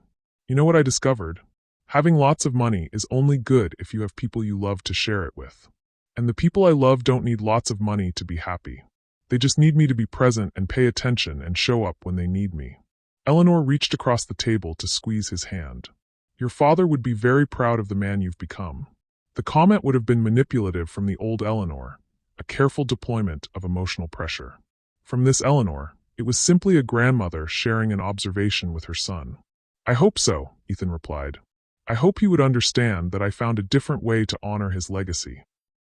You know what I discovered? Having lots of money is only good if you have people you love to share it with. And the people I love don't need lots of money to be happy. They just need me to be present and pay attention and show up when they need me." Eleanor reached across the table to squeeze his hand. "Your father would be very proud of the man you've become." The comment would have been manipulative from the old Eleanor, a careful deployment of emotional pressure. From this Eleanor, it was simply a grandmother sharing an observation with her son. "I hope so," Ethan replied. "I hope he would understand that I found a different way to honor his legacy."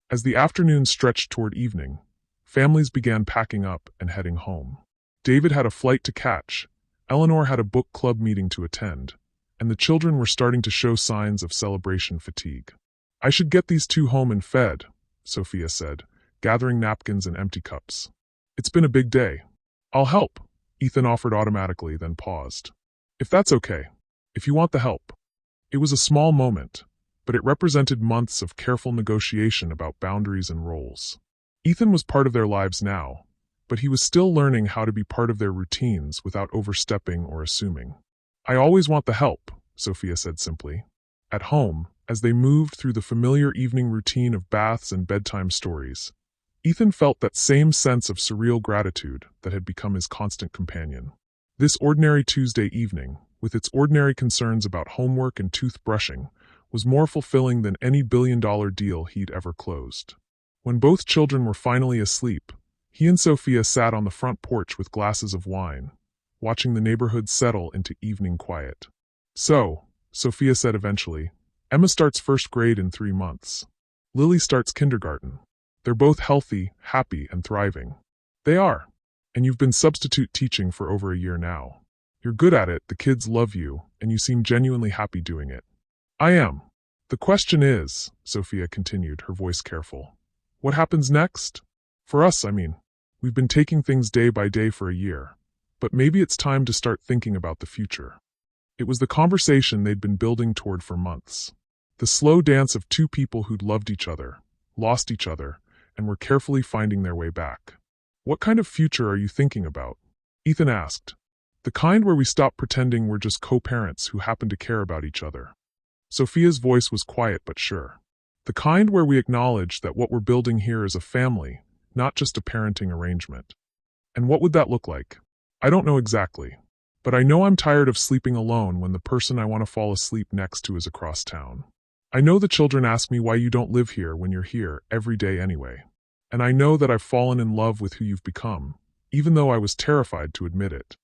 As the afternoon stretched toward evening, families began packing up and heading home. David had a flight to catch, Eleanor had a book club meeting to attend, and the children were starting to show signs of celebration fatigue. "I should get these two home and fed," Sophia said, gathering napkins and empty cups. "It's been a big day." "I'll help," Ethan offered automatically, then paused. "If that's okay. If you want the help." It was a small moment, but it represented months of careful negotiation about boundaries and roles. Ethan was part of their lives now, but he was still learning how to be part of their routines without overstepping or assuming. "I always want the help," Sophia said simply. At home, as they moved through the familiar evening routine of baths and bedtime stories, Ethan felt that same sense of surreal gratitude that had become his constant companion. This ordinary Tuesday evening, with its ordinary concerns about homework and toothbrushing, was more fulfilling than any billion-dollar deal he'd ever closed. When both children were finally asleep, he and Sophia sat on the front porch with glasses of wine, watching the neighborhood settle into evening quiet. "So," Sophia said eventually, "Emma starts first grade in 3 months. Lily starts kindergarten. They're both healthy, happy, and thriving." "They are. And you've been substitute teaching for over a year now. You're good at it, the kids love you, and you seem genuinely happy doing it." "I am. The question is," Sophia continued, her voice careful, "what happens next? For us, I mean. We've been taking things day by day for a year, but maybe it's time to start thinking about the future." It was the conversation they'd been building toward for months. The slow dance of two people who'd loved each other, lost each other, and were carefully finding their way back. "What kind of future are you thinking about?" Ethan asked. "The kind where we stop pretending we're just co-parents who happen to care about each other." Sophia's voice was quiet but sure. "The kind where we acknowledge that what we're building here is a family, not just a parenting arrangement." "And what would that look like?" "I don't know exactly. But I know I'm tired of sleeping alone when the person I want to fall asleep next to is across town. I know the children ask me why you don't live here when you're here every day anyway. And I know that I've fallen in love with who you've become, even though I was terrified to admit it."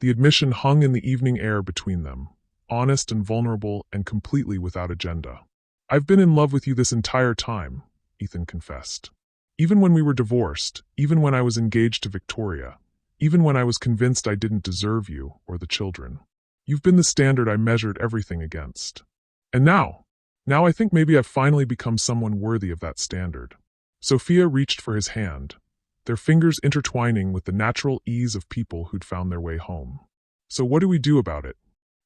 The admission hung in the evening air between them, honest and vulnerable and completely without agenda. "I've been in love with you this entire time," Ethan confessed. "Even when we were divorced, even when I was engaged to Victoria, even when I was convinced I didn't deserve you or the children. You've been the standard I measured everything against. And now I think maybe I've finally become someone worthy of that standard." Sophia reached for his hand, their fingers intertwining with the natural ease of people who'd found their way home. "So what do we do about it?"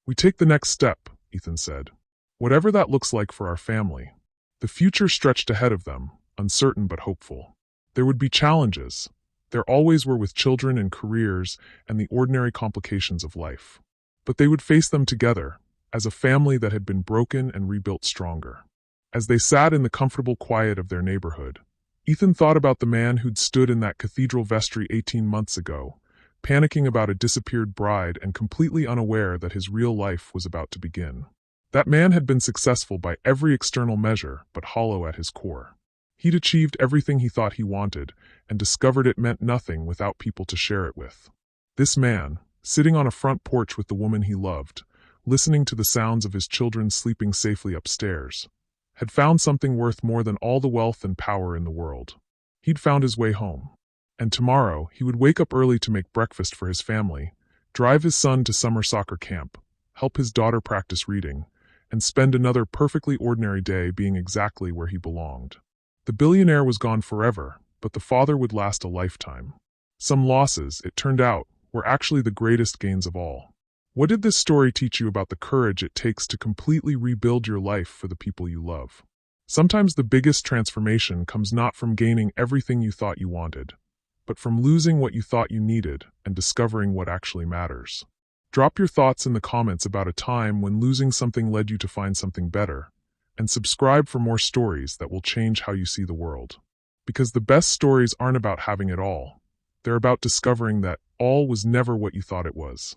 "We take the next step," Ethan said. "Whatever that looks like for our family." The future stretched ahead of them, uncertain but hopeful. There would be challenges. There always were with children and careers and the ordinary complications of life. But they would face them together, as a family that had been broken and rebuilt stronger. As they sat in the comfortable quiet of their neighborhood, Ethan thought about the man who'd stood in that cathedral vestry 18 months ago, panicking about a disappeared bride and completely unaware that his real life was about to begin. That man had been successful by every external measure, but hollow at his core. He'd achieved everything he thought he wanted, and discovered it meant nothing without people to share it with. This man, sitting on a front porch with the woman he loved, listening to the sounds of his children sleeping safely upstairs, had found something worth more than all the wealth and power in the world. He'd found his way home. And tomorrow, he would wake up early to make breakfast for his family, drive his son to summer soccer camp, help his daughter practice reading, and spend another perfectly ordinary day being exactly where he belonged. The billionaire was gone forever, but the father would last a lifetime. Some losses, it turned out, were actually the greatest gains of all. What did this story teach you about the courage it takes to completely rebuild your life for the people you love? Sometimes the biggest transformation comes not from gaining everything you thought you wanted, but from losing what you thought you needed and discovering what actually matters. Drop your thoughts in the comments about a time when losing something led you to find something better, and subscribe for more stories that will change how you see the world. Because the best stories aren't about having it all. They're about discovering that all was never what you thought it was.